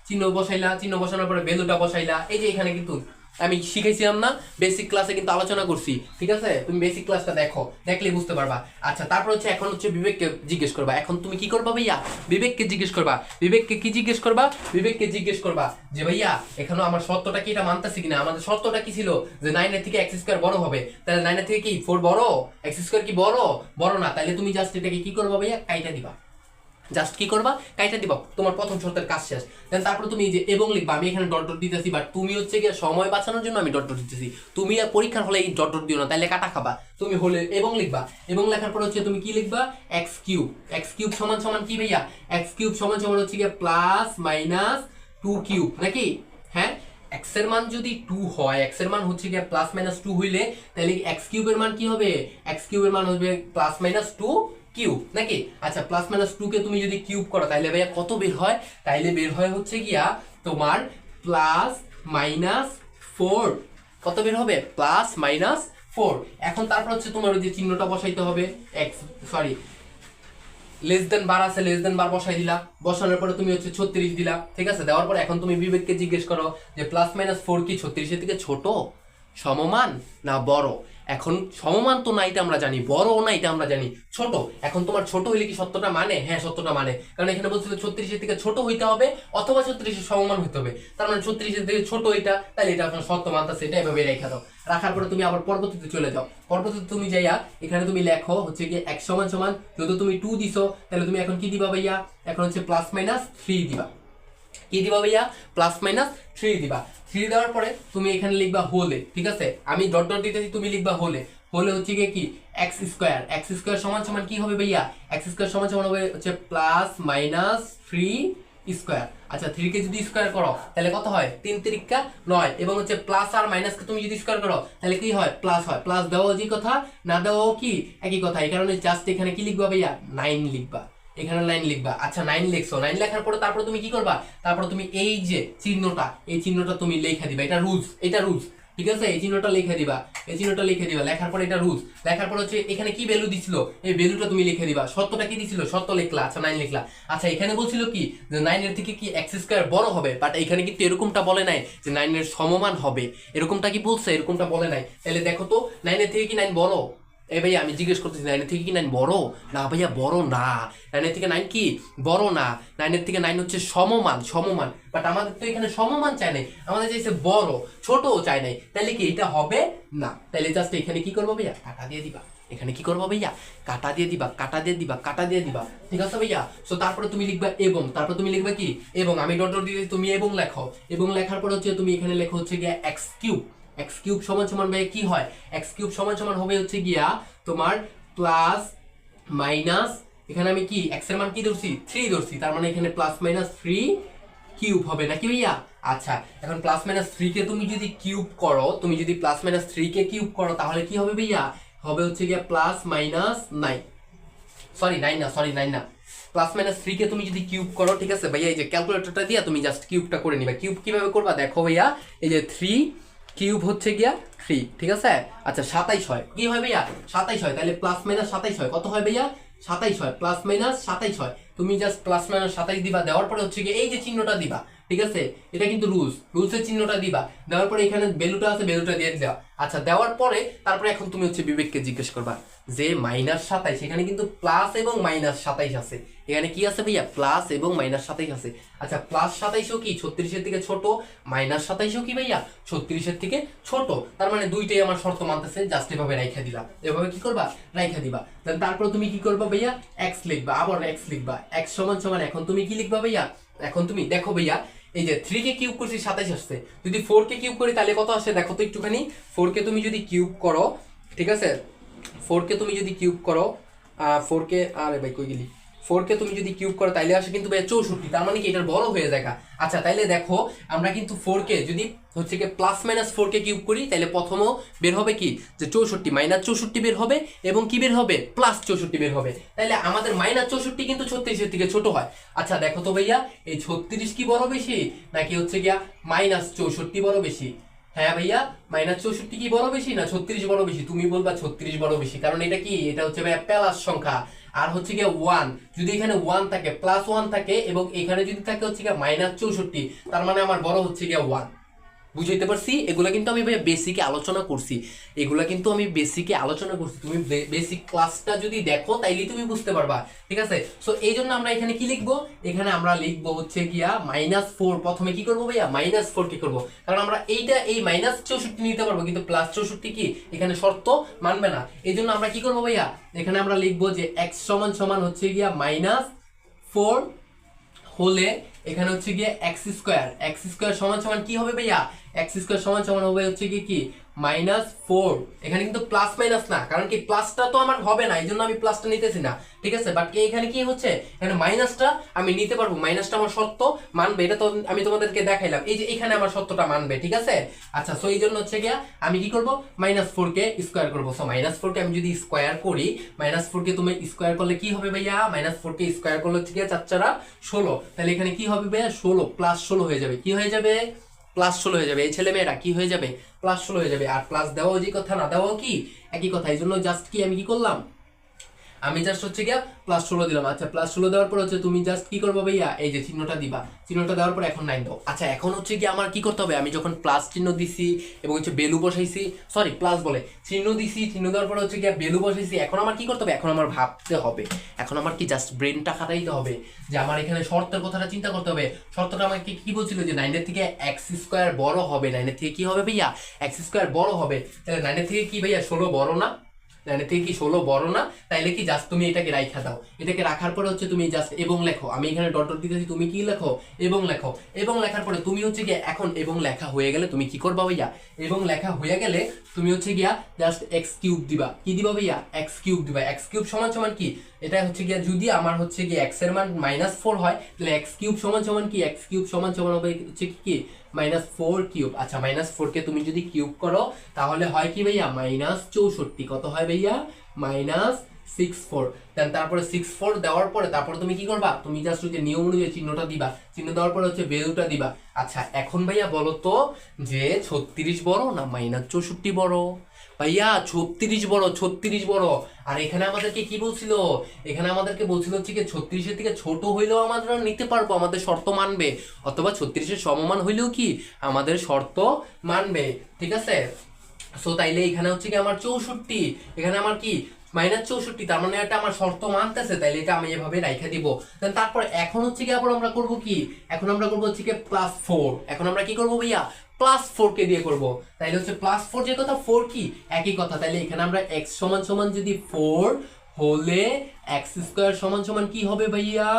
চিহ্ন বসাইলা, চিহ্ন বসানোর পরে ভ্যালুটা বসাইলা, এই যে এখানে কিন্তু আমি শিখাইছিলাম না বেসিক ক্লাসে কিন্তু আলোচনা করছি, ঠিক আছে, তুমি বেসিক ক্লাসটা দেখো, দেখলেই বুঝতে পারবা। আচ্ছা তারপর হচ্ছে এখন হচ্ছে বিবেককে জিজ্ঞেস করবা, এখন তুমি কি করবা ভাইয়া বিবেককে জিজ্ঞেস করবা, বিবেককে কি জিজ্ঞেস করবা, বিবেককে জিজ্ঞেস করবা যে ভাইয়া এখানে আমার শর্তটা কি এটা মানতেছি কিনা, আমাদের শর্তটা কি ছিল যে 9 এর থেকে x স্কয়ার বড় হবে, তাহলে 9 এর থেকে কি 4 বড়, x স্কয়ার কি বড় না, তাহলে তুমি জাস্ট এটাকে কি করবা ভাইয়া কাইটা দিবা, জাস্ট কি করবা, কাইটা দিবা, তোমার প্রথম শর্তের কাজ শেষ। দেন তারপর তুমি এই যে এবং লিখবা, আমি এখানে ডট ডট দিতেছি, বাট তুমি হচ্ছে গিয়ে সময় বাঁচানোর জন্য আমি ডট ডট দিতেছি, তুমি আর পরীক্ষার হলে এই ডট ডট দিও না, তাইলে কাটা খাবা। তুমি হলে এবং লিখবা, এবং লেখার পর হচ্ছে তুমি কি লিখবা, এক্স কিউব। এক্স কিউব সমান সমান কি ভাইয়া, এক্স কিউব সমান সমান হচ্ছে গিয়ে প্লাস মাইনাস 2 কিউব নাকি, হ্যাঁ। এক্স এর মান যদি 2 হয়, এক্স এর মান হচ্ছে গিয়ে প্লাস মাইনাস 2 হইলে তাহলে এক্স কিউবের মান কি হবে, এক্স কিউবের মান হবে প্লাস মাইনাস 2 কিউব নাকি। আচ্ছা প্লাস মাইনাস 2 কে তুমি যদি কিউব করো তাহলে ভাইয়া কত বের হয়, তাইলে বের হয় হচ্ছে গিয়া তোমার প্লাস মাইনাস 4। কত বের হবে, প্লাস মাইনাস 4। এখন তারপর হচ্ছে তোমার ওই যে চিহ্নটা বসাইতে হবে, এক্স সরি লেস দেন বার আছে, লেস দেন বার বসাই দিলা, বসানোর পরে তুমি হচ্ছে 36 দিলা, ঠিক আছে। দেওয়ার পরে এখন তুমি বিবেককে জিজ্ঞেস করো যে প্লাস মাইনাস 4 কি 36 এর থেকে ছোট, সমমান না বড়। এখন সমমান তো না এটা আমরা জানি, বড় না এটা আমরা জানি, ছোট। এখন তোমার ছোট হইলে কি সত্যটা মানে, হ্যাঁ সত্যটা মানে, কারণ এখানে বলছিল 36 এর থেকে ছোট হইতে হবে অথবা 36 এর সমমান হইতে হবে, তার মানে 36 এর থেকে ছোট এটা, তাহলে এটা আপনার সত্য মানতেছে, এটা এভাবে রেখে দাও। রাখার পরে তুমি আবার পরবর্তীতে চলে যাও, পরবর্তীতে তুমি যাইয়া এখানে তুমি লেখো হচ্ছে কি x সমান সমান, যদি তুমি 2 দিছো তাহলে তুমি এখন কি দিবা ভাইয়া, এখন হচ্ছে প্লাস মাইনাস 3 দিবা, কি দিবা ভাইয়া, প্লাস মাইনাস 3 দিবা। 3 দেওয়ার পরে তুমি এখানে লিখবা হোলে, ঠিক আছে, আমি ডট ডট দিতেছি, তুমি লিখবা হোলে। হোলে হচ্ছে কি এক্স স্কোয়ার, এক্স স্কোয়ার সমান সমান কি হবে ভাইয়া, এক্স স্কোয়ার সমান সমান হবে হচ্ছে প্লাস মাইনাস 3 স্কোয়ার। আচ্ছা 3 কে যদি স্কোয়ার করো তাহলে কত হয়, 3 তিরিকা 9, এবং হচ্ছে প্লাস আর মাইনাস কে তুমি যদি স্কোয়ার করো তাহলে কি হয়, প্লাস হয়। প্লাস দেওয়া যে কথা, না দেওয়াও কি একই কথা, এই কারণে জাস্ট এখানে কি লিখবা ভাইয়া, 9 লিখবা, এখানে 9 লিখবা। আচ্ছা 9 লিখছো, 9 লেখার পরে তারপর তুমি কি করবা, তারপর তুমি এই যে চিহ্নটা, এই চিহ্নটা তুমি লেখা দিবা, এটা রুলস, এটা রুলস, ঠিক আছে। এই চিহ্নটা লিখে দিবা, এই চিহ্নটা লিখে দিবা, লেখার পরে এটা রুলস, লেখার পর হচ্ছে এখানে কি ভ্যালু দিছিল, এই ভ্যালুটা তুমি লিখে দিবা, সত্যটা কি দিছিল, সত্য লিখলা, আচ্ছা 9 লিখলা। আচ্ছা এখানে বলছিল কি যে 9 এর থেকে কি এক্স স্কয়ার বড় হবে, বাট এখানে কিন্তু এরকমটা বলে নাই যে 9 এর সমমান হবে, এরকমটা কি বলছে, এরকমটা বলে নাই। তাহলে দেখো তো 9 এর থেকে কি 9 বড়, এই ভাইয়া আমি জিজ্ঞেস করতেছি 9 এর থেকে কি 9 বড়, না ভাইয়া বড় না, 9 এর থেকে 9 কি বড় না, 9 এর থেকে 9 হচ্ছে সমমান, সমমান, বাট আমাদের তো এখানে সমমান চাই নাই, আমাদের চাইছে বড়, ছোটও চাই নাই, তাহলে কি এটা হবে না। তাহলে জাস্ট এখানে কি করবো ভাইয়া, কাটা দিয়ে দিবা, এখানে কি করবো ভাইয়া, কাটা দিয়ে দিবা, কাটা দিয়ে দিবা, কাটা দিয়ে দিবা, ঠিক আছে ভাইয়া। সো তারপরে তুমি লিখবা এবং, তারপর তুমি লিখবা কি এবং, আমি ডট ডট দিয়ে তুমি এবং লেখো, এবং লেখার পর হচ্ছে তুমি এখানে লেখো হচ্ছে গিয়া এক্স কিউব। এক্স কিউব সমান সমান ভাই কি হয়, এক্স কিউব সমান সমান হবে হচ্ছে গিয়া তোমার প্লাস মাইনাস, এখানে আমি কি এক্স এর মান কি ধরছি, 3 ধরছি, তার মানে এখানে প্লাস মাইনাস 3 কিউব হবে নাকি ভাইয়া। আচ্ছা এখন প্লাস মাইনাস 3 কে তুমি যদি কিউব করো, তুমি যদি প্লাস মাইনাস 3 কে কিউব করো তাহলে কি হবে ভাইয়া, হবে হচ্ছে গিয়া প্লাস মাইনাস 9, সরি 9 না, সরি 9 না, প্লাস মাইনাস 3 কে তুমি যদি কিউব করো, ঠিক আছে ভাইয়া, এই যে ক্যালকুলেটরটা দিয়া তুমি জাস্ট কিউবটা করে নিবা। কিউব কিভাবে করবা দেখো ভাইয়া, এই যে 3 কিউব হচ্ছে গিয়া 3, ঠিক আছে। আচ্ছা 27 হয়, কি হয় ভাইয়া 27 হয়, তাহলে প্লাস মাইনাস 27 হয়, কত হয় ভাইয়া 27 হয়, প্লাস মাইনাস 27 হয়, তুমি জাস্ট প্লাস মাইনাস 27 দিবা, দেওয়ার পরে হচ্ছে গিয়ে এই যে চিহ্নটা দিবা, ঠিক আছে, এটা কিন্তু রুলস, রুলসের চিহ্নটা দিবা, দেওয়ার পরে এখানে ভ্যালুটা আছে, ভ্যালুটা দিয়ে দিবা। আচ্ছা দেওয়ার পরে তারপরে এখন তুমি হচ্ছে বিবেককে জিজ্ঞেস করবা যে মাইনাস 27, এখানে কিন্তু প্লাস এবং মাইনাস 27 আছে, এখানে কি আছে ভাইয়া, প্লাস এবং মাইনাস 27 আছে। আচ্ছা প্লাস 27ও কি 36 এর থেকে ছোট, মাইনাস 27ও কি ভাইয়া 36 এর থেকে ছোট, তার মানে দুইটাই আমার শর্ত মানতেছে, জাস্ট এভাবে রাইখা দিলা, এভাবে কি করবা, রাইখা দিবা। দেন তারপর তুমি কি করবা ভাইয়া, এক্স লিখবা, আবার এক্স লিখবা, এক্স সমান সমান, এখন তুমি কি লিখবা ভাইয়া, এখন তুমি দেখো ভাইয়া এই যে 3 কে কিউব করছি 27 আসছে, যদি 4 কে কিউব করি তাহলে কত আসে দেখো তো একটুখানি, 4 কে তুমি যদি কিউব করো, ঠিক আছে, 4 কে তুমি যদি কিউব করো, 4 কে, আরে ভাই কই গেলি, 4 কে তুমি যদি কিউব করো তাইলে আসে কিন্তু ভাই 64, তার মানে কি এটার বড় হয়ে যায়। আচ্ছা তাইলে দেখো আমরা কিন্তু 4 কে যদি হচ্ছে কি প্লাস মাইনাস 4 কে কিউব করি তাহলে প্রথমও বের হবে কি যে 64, মাইনাস 64 বের হবে, এবং কি বের হবে, প্লাস 64 বের হবে, তাইলে আমাদের মাইনাস 64 কিন্তু 36 এর থেকে ছোট হয়। আচ্ছা দেখো তো ভাইয়া এই 36 কি বড় বেশি নাকি হচ্ছে গিয়া মাইনাস 64 বড় বেশি, হ্যাঁ ভাইয়া মাইনাস 64 কি বড় বেশি না 36 বড় বেশি, তুমি বলবা 36 বড় বেশি, কারণ এটা কি, এটা হচ্ছে ভাইয়া প্লাস সংখ্যা, আর হচ্ছে গিয়ে 1, যদি এখানে 1 থাকে, প্লাস 1 থাকে, এবং এখানে যদি থাকে হচ্ছে গিয়ে মাইনাস 64, তার মানে আমার বড় হচ্ছে গিয়ে 1, বুঝাইতে পারছি। এগুলা কিন্তু আমি ভাইয়া বেসিকে আলোচনা করছি, এগুলা কিন্তু আমি বেসিকে আলোচনা করছি, তুমি বেসিক ক্লাসটা যদি দেখো তাইলে তুমি বুঝতে পারবা, ঠিক আছে। সো এই জন্য আমরা এখানে কি লিখবো, এখানে আমরা লিখবো হচ্ছে গিয়া -4, প্রথমে কি করবো ভাইয়া -4 কি করবো, কারণ আমরা এইটা এই -64 নিতে পারবো, কিন্তু +64 কি এখানে শর্ত মানবে না, এই জন্য আমরা কি করবো ভাইয়া, এখানে আমরা লিখবো যে x সমান সমান হচ্ছে গিয়া ফোর হলে এখানে হচ্ছে গিয়ে এক্স স্কোয়ার সমান সমান কি হবে ভাইয়া, এক্স স্কোয়ার সমান সমান হবে হচ্ছে কি -4। এখানে কিন্তু প্লাস মাইনাস না, কারণ কি প্লাসটা তো আমার হবে না, এই জন্য আমি প্লাসটা নিতেছি না, ঠিক আছে। বাট এখানে কি হচ্ছে, এখানে মাইনাসটা আমি নিতে পারবো, মাইনাসটা আমার শর্ত মানবে, এটা তো আমি তোমাদেরকে দেখাইলাম, এই যে এখানে আমার শর্তটা মানবে, ঠিক আছে। আচ্ছা, সো এই জন্য হচ্ছে গিয়া আমি কি করবো, -4 কে স্কোয়ার করবো। সো -4 কে আমি যদি স্কোয়ার করি, -4 কে তুমি স্কোয়ার করলে কি হবে ভাইয়া, -4 কে স্কোয়ার করলে হচ্ছে গিয়া 4 4 16, তাহলে এখানে কি হবে ভাইয়া 16 +16 হয়ে যাবে, কি হয়ে যাবে +16 হয়ে যাবে। এই ছেলে মেয়েরা কি হয়ে যাবে, +16 হয়ে যাবে। আর প্লাস দেওয়াও যে কথা, না দেওয়াও কি একই কথা, এই জন্য জাস্ট কি আমি কি করলাম, আমি জাস্ট হচ্ছে গিয়া +16 দিলাম। আচ্ছা, +16 দেওয়ার পর হচ্ছে তুমি জাস্ট কি করবো ভাইয়া, এই যে চিহ্নটা দিবা, চিহ্নটা দেওয়ার পর এখন 9 দাও। আচ্ছা, এখন হচ্ছে কি আমার কি করতে হবে, আমি যখন প্লাস চিহ্ন দিছি এবং হচ্ছে বেলু বসাইছি, সরি প্লাস বলে চিহ্ন দিছি, চিহ্ন দেওয়ার পর হচ্ছে গিয়া বেলু বসাইছি, এখন আমার কি করতে হবে, এখন আমার ভাবতে হবে, এখন আমার কি জাস্ট ব্রেনটা খাটাইতে হবে যে আমার এখানে শর্তের কথাটা চিন্তা করতে হবে। শর্তটা আমাকে কি বলছিল যে 9 এর থেকে এক্স স্কোয়ার বড় হবে, 9 এর থেকে কি হবে ভাইয়া, এক্স স্কোয়ার বড় হবে। তাহলে 9 এর থেকে কি ভাইয়া 16 বড় না, 9 থেকে কি 16 বড় না, তাইলে কি জাস্ট তুমি এটাকে রাখা দাও। এটাকে রাখার পরে হচ্ছে তুমি জাস্ট এবং লেখো, আমি এখানে ডট ডট দিতেছি, তুমি কি লেখো এবং লেখো। এবং লেখার পরে তুমি হচ্ছে গিয়ে এখন এবং লেখা হয়ে গেলে তুমি কি করবা ভাইয়া, এবং লেখা হয়ে গেলে তুমি হচ্ছে গিয়া জাস্ট এক্স কিউব দিবা, কি দিবা ভাইয়া, এক্স কিউব দিবা। এক্স কিউব সমান সমান কি, এটা হচ্ছে গিয়া যদি আমার হচ্ছে গিয়ে এক্স এর মান -4 হয়, তাহলে এক্স কিউব সমান সমান কি, এক্স কিউব সমান সমান হবে হচ্ছে কি -4 কিউব। আচ্ছা, -4 কে তুমি যদি কিউব করো তাহলে হয় কি ভাইয়া -64, কত হয় ভাইয়া -64। দেন তারপরে 64 দেওয়ার পরে তারপরে তুমি কি করবা, তুমি জাস্ট ওই যে নিয়ম অনুযায়ী চিহ্নটা দিবা, চিহ্ন দেওয়ার পরে হচ্ছে ভ্যালুটা দিবা। আচ্ছা, এখন ভাইয়া বলো তো যে 36 বড় না -64 বড়, ভাইয়া 36 বড়, 36 বড়। আর এখানে আমাদেরকে কি বলছিল, এখানে আমাদেরকে বলছিল হচ্ছে কি 36 এর থেকে ছোট হইলেও আমরা নিতে পারবো, আমাদের শর্ত মানবে, অথবা 36 এর সমমান হইলেও কি আমাদের শর্ত মানবে, ঠিক আছে। সো তাইলে এখানে হচ্ছে কি আমার 64, এখানে আমার কি -64, তার মানে এটা আমার শর্ত মানতেছে, তাইলে এটা আমি এভাবে রাইখা দিব। দেন তারপর এখন হচ্ছে কি আবার আমরা করব কি, এখন আমরা করব হচ্ছে কি +4, এখন আমরা কি করব ভাইয়া +4 কে দিয়ে করব, তাইলে হচ্ছে +4 যে কথা 4 কি একই কথা। তাইলে এখানে আমরা x সমান সমান যদি 4 হলে এক্স স্কোয়ার সমান সমান কি হবে ভাইয়া,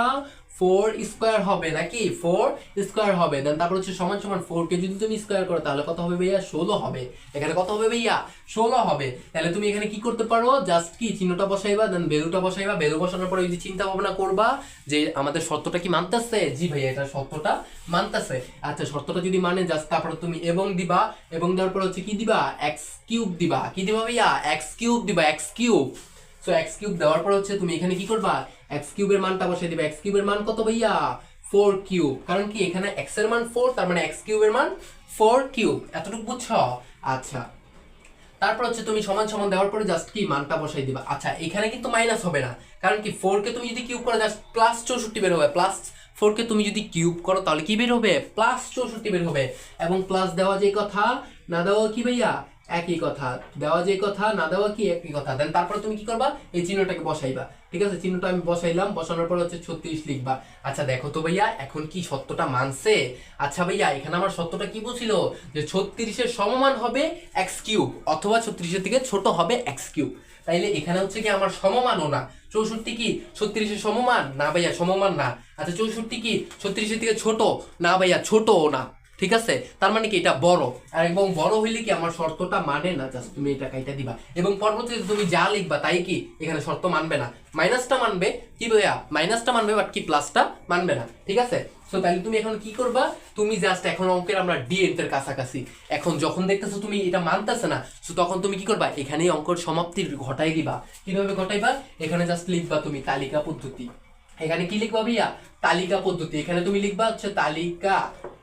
4 স্কোয়ার হবে নাকি, 4 স্কোয়ার হবে। দেন তারপর হচ্ছে সমান সমান 4 কে যদি তুমি স্কোয়ার করো তাহলে কত হবে ভাইয়া, 16 হবে। এখানে কত হবে ভাইয়া, 16 হবে। তাহলে তুমি এখানে কি করতে পারো, জাস্ট কি চিহ্নটা বসাইবা, দেন ভ্যালুটা বসাইবা, ভ্যালু বসানোর পরে যদি চিন্তা ভাবনা করবা যে আমাদের শর্তটা কি মানতেছে, জি ভাইয়া এটা শর্তটা মানতেছে। আচ্ছা, শর্তটা যদি মানে জাস্ট তারপরে তুমি এবং দিবা, এবং দেওয়ার পর হচ্ছে কি দিবা, এক্স কিউব দিবা, কি দিবা ভাইয়া, এক্স কিউব দিবা, x cube. So x cube দেওয়ার পর হচ্ছে তুমি এখানে কি করবা, এক্স কিউবের মানটা বসিয়ে দিবা। এক্স কিউবের মান কত ভাইয়া, 4 কিউব, কারণ কি এখানে এক্স এর মান 4, তার মানে এক্স কিউবের মান 4 কিউব, এতটুকু বুঝছো। আচ্ছা, তারপর হচ্ছে তুমি সমান সমান দেওয়ার পরে জাস্ট কি মানটা বসাই দিবা। আচ্ছা, এখানে কিন্তু মাইনাস হবে না, কারণ কি 4 কে তুমি যদি কিউব করো জাস্ট +64 বের হবে, +4 কে তুমি যদি কিউব করো তাহলে কি বের হবে, +64 বের হবে। এবং প্লাস দেওয়া যে কথা, না দেওয়া কি ভাইয়া একই কথা, দেওয়া যে কথা না দেওয়া কি একই কথা। দেন তারপরে তুমি কি করবা, এই চিহ্নটাকে বসাইবা, ঠিক আছে। চিহ্নটা আমি বসাইলাম, বসানোর পর হচ্ছে 36 লিখবা। আচ্ছা, দেখো তো ভাইয়া এখন কি সত্যটা মানছে। আচ্ছা ভাইয়া, এখানে আমার সত্যটা কি বলছিল যে 36 এর সমমান হবে এক্স কিউব, অথবা 36 এর থেকে ছোট হবে এক্স কিউব। তাইলে এখানে হচ্ছে কি আমার সমমানও না, 64 কি 36 এর সমমান না ভাইয়া, সমমান না। আচ্ছা, 64 কি 36 এর থেকে ছোট না ভাইয়া, ছোটও না, ঠিক আছে। তার মানে কি এটা বড়, আর এবং বড় হইলে কি আমার শর্তটা মানে না, জাস্ট তুমি এটা কাইটা দিবা। এবং পরবর্তীতে তুমি যা লিখবা তাই কি এখানে শর্ত মানবে না, মাইনাসটা মানবে, কি ভাইয়া মাইনাসটা মানবে, বাট কি প্লাসটা মানবে না, ঠিক আছে। সো তাহলে তুমি এখন কি করবা, তুমি জাস্ট এখন অঙ্কের আমরা ডি এর কাছাকাছি, এখন যখন দেখতেছো তুমি এটা মানতেছে না, সো তখন তুমি কি করবা, এখানেই অঙ্কের সমাপ্তির ঘটাই দিবা। কিভাবে ঘটাইবা, এখানে জাস্ট লিখবা তুমি তালিকা পদ্ধতি। এখানে কি লিখবা ভাইয়া, তালিকা পদ্ধতি। এখানে তুমি লিখবা হচ্ছে তালিকা,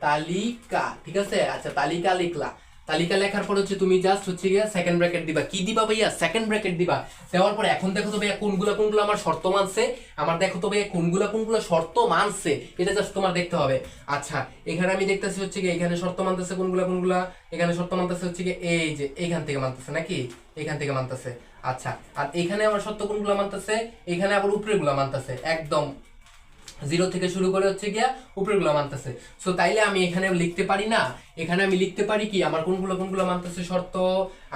তালিকা, ঠিক আছে। আচ্ছা, তালিকা লিখলা, তালিকা লেখার পর হচ্ছে তুমি জাস্ট হচ্ছে গিয়ে সেকেন্ড ব্র্যাকেট দিবা, কি দিবা ভাইয়া, সেকেন্ড ব্র্যাকেট দিবা। দেওয়ার পরে এখন দেখো তো ভাইয়া কোনগুলা কোনগুলো আমার শর্ত মানছে, আমার দেখো তো ভাইয়া কোনগুলা কোনগুলো শর্ত মানছে, এটা জাস্ট তোমার দেখতে হবে। আচ্ছা, এখানে আমি দেখতেছি হচ্ছে গিয়ে এখানে শর্ত মানতেছে কোনগুলা কোনগুলা, এখানে শর্ত মানতেছে হচ্ছে গিয়ে এই যে এইখান থেকে মানতেছে নাকি, এখান থেকে মানতেছে। আচ্ছা, আর এখানে আমার শর্ত কোনগুলা মানতেছে, এখানে আবার উপরেগুলা মানতেছে, একদম জিরো থেকে শুরু করে হচ্ছে গিয়া উপরেগুলো মানতেছে। সো তাইলে আমি এখানে লিখতে পারি না, এখানে আমি লিখতে পারি কি আমার কোনগুলো মানতেছে শর্ত,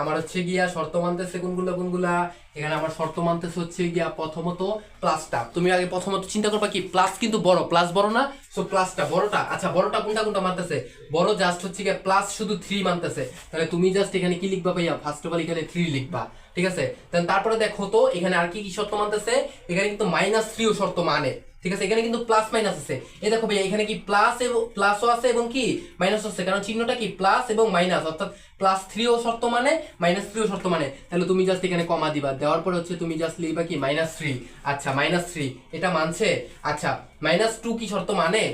আমার হচ্ছে গিয়া শর্ত মানতেছে কোনগুলা, এখানে আমার শর্ত মানতেছে হচ্ছে গিয়া প্রথমত প্লাসটা। তুমি আগে প্রথমত চিন্তা করবা কি প্লাস কিন্তু বড়, প্লাস বড় না, সো প্লাসটা বড়টা, আচ্ছা বড়টা কোনটা মানতেছে, বড় জাস্ট হচ্ছে গিয়া প্লাস শুধু 3 মানতেছে, তাহলে তুমি জাস্ট এখানে কি লিখবা ভাইয়া, ফার্স্ট অফ অল এখানে 3 লিখবা, ঠিক আছে। দেন তারপরে দেখো তো এখানে আর কি কি শর্ত মানতেছে, এখানে কিন্তু -3 ও শর্ত মানে, ঠিক আছে। এখানে কিন্তু প্লাস মাইনাস আছে, এই দেখো ভাইয়া এখানে কি প্লাস এবং প্লাসও আছে এবং কি মাইনাসও আছে, কারণ চিহ্নটা কি প্লাস এবং মাইনাস, অর্থাৎ +3 ও শর্ত মানে -3 ও শর্ত মানে, তাহলে তুমি জাস্ট এখানে কমা দিবা, দেওয়ার পরে হচ্ছে তুমি জাস্ট লিখবা কি -3, আচ্ছা -3 এটা মানছে, আচ্ছা -2 কি শর্ত মানে,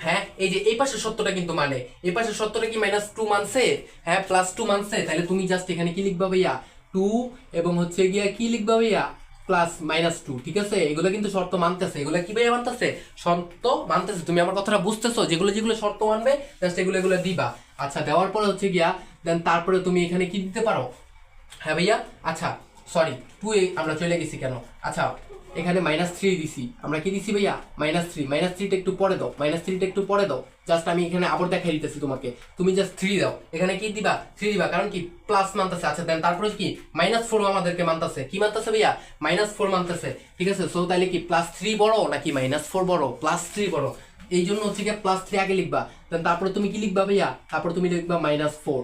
হ্যাঁ এই যে এই পাশের শর্তটা কিন্তু মানে, এই পাশের শর্তটা কি -2 মানছে, হ্যাঁ +2 মানছে, তাহলে তুমি জাস্ট এখানে কি লিখবা ভাইয়া 2 এবং হচ্ছে গিয়া কি লিখবা ভাইয়া +-2, ঠিক আছে। এগুলো কিন্তু শর্ত মানতেছে, এগুলো কি ভাইয়া মানতেছে, শর্ত মানতেছে। তুমি আমার কথাটা বুঝতেছো, যেগুলো শর্ত মানবে জাস্ট এগুলো দিবা, আচ্ছা দেওয়ার পরে হচ্ছে গিয়া দেন তারপরে তুমি এখানে কি দিতে পারো, হ্যাঁ ভাইয়া আচ্ছা সরি 2 এ আমরা চলে গেছি কেন, আচ্ছা এখানে -3 দিছি, আমরা কি দিছি ভাইয়া -3টা একটু পরে দাও, -3টা একটু পরে দাও, জাস্ট আমি এখানে আবার দেখাই দিতেছি তোমাকে, তুমি জাস্ট 3 দাও, এখানে কি দিবা 3 দিবা, কারণ কি প্লাস মানতেছে, আচ্ছা দেন তারপরে কি -4 আমাদেরকে মানতেছে, কি মানতেছে ভাইয়া -4 মানতেছে, ঠিক আছে। সো তাহলে কি +3 বড় নাকি -4 বড়, +3 বড়, এই জন্য হচ্ছে কি +3 আগে লিখবা, দেন তারপরে তুমি কি লিখবা ভাইয়া, তারপরে তুমি লিখবা -4,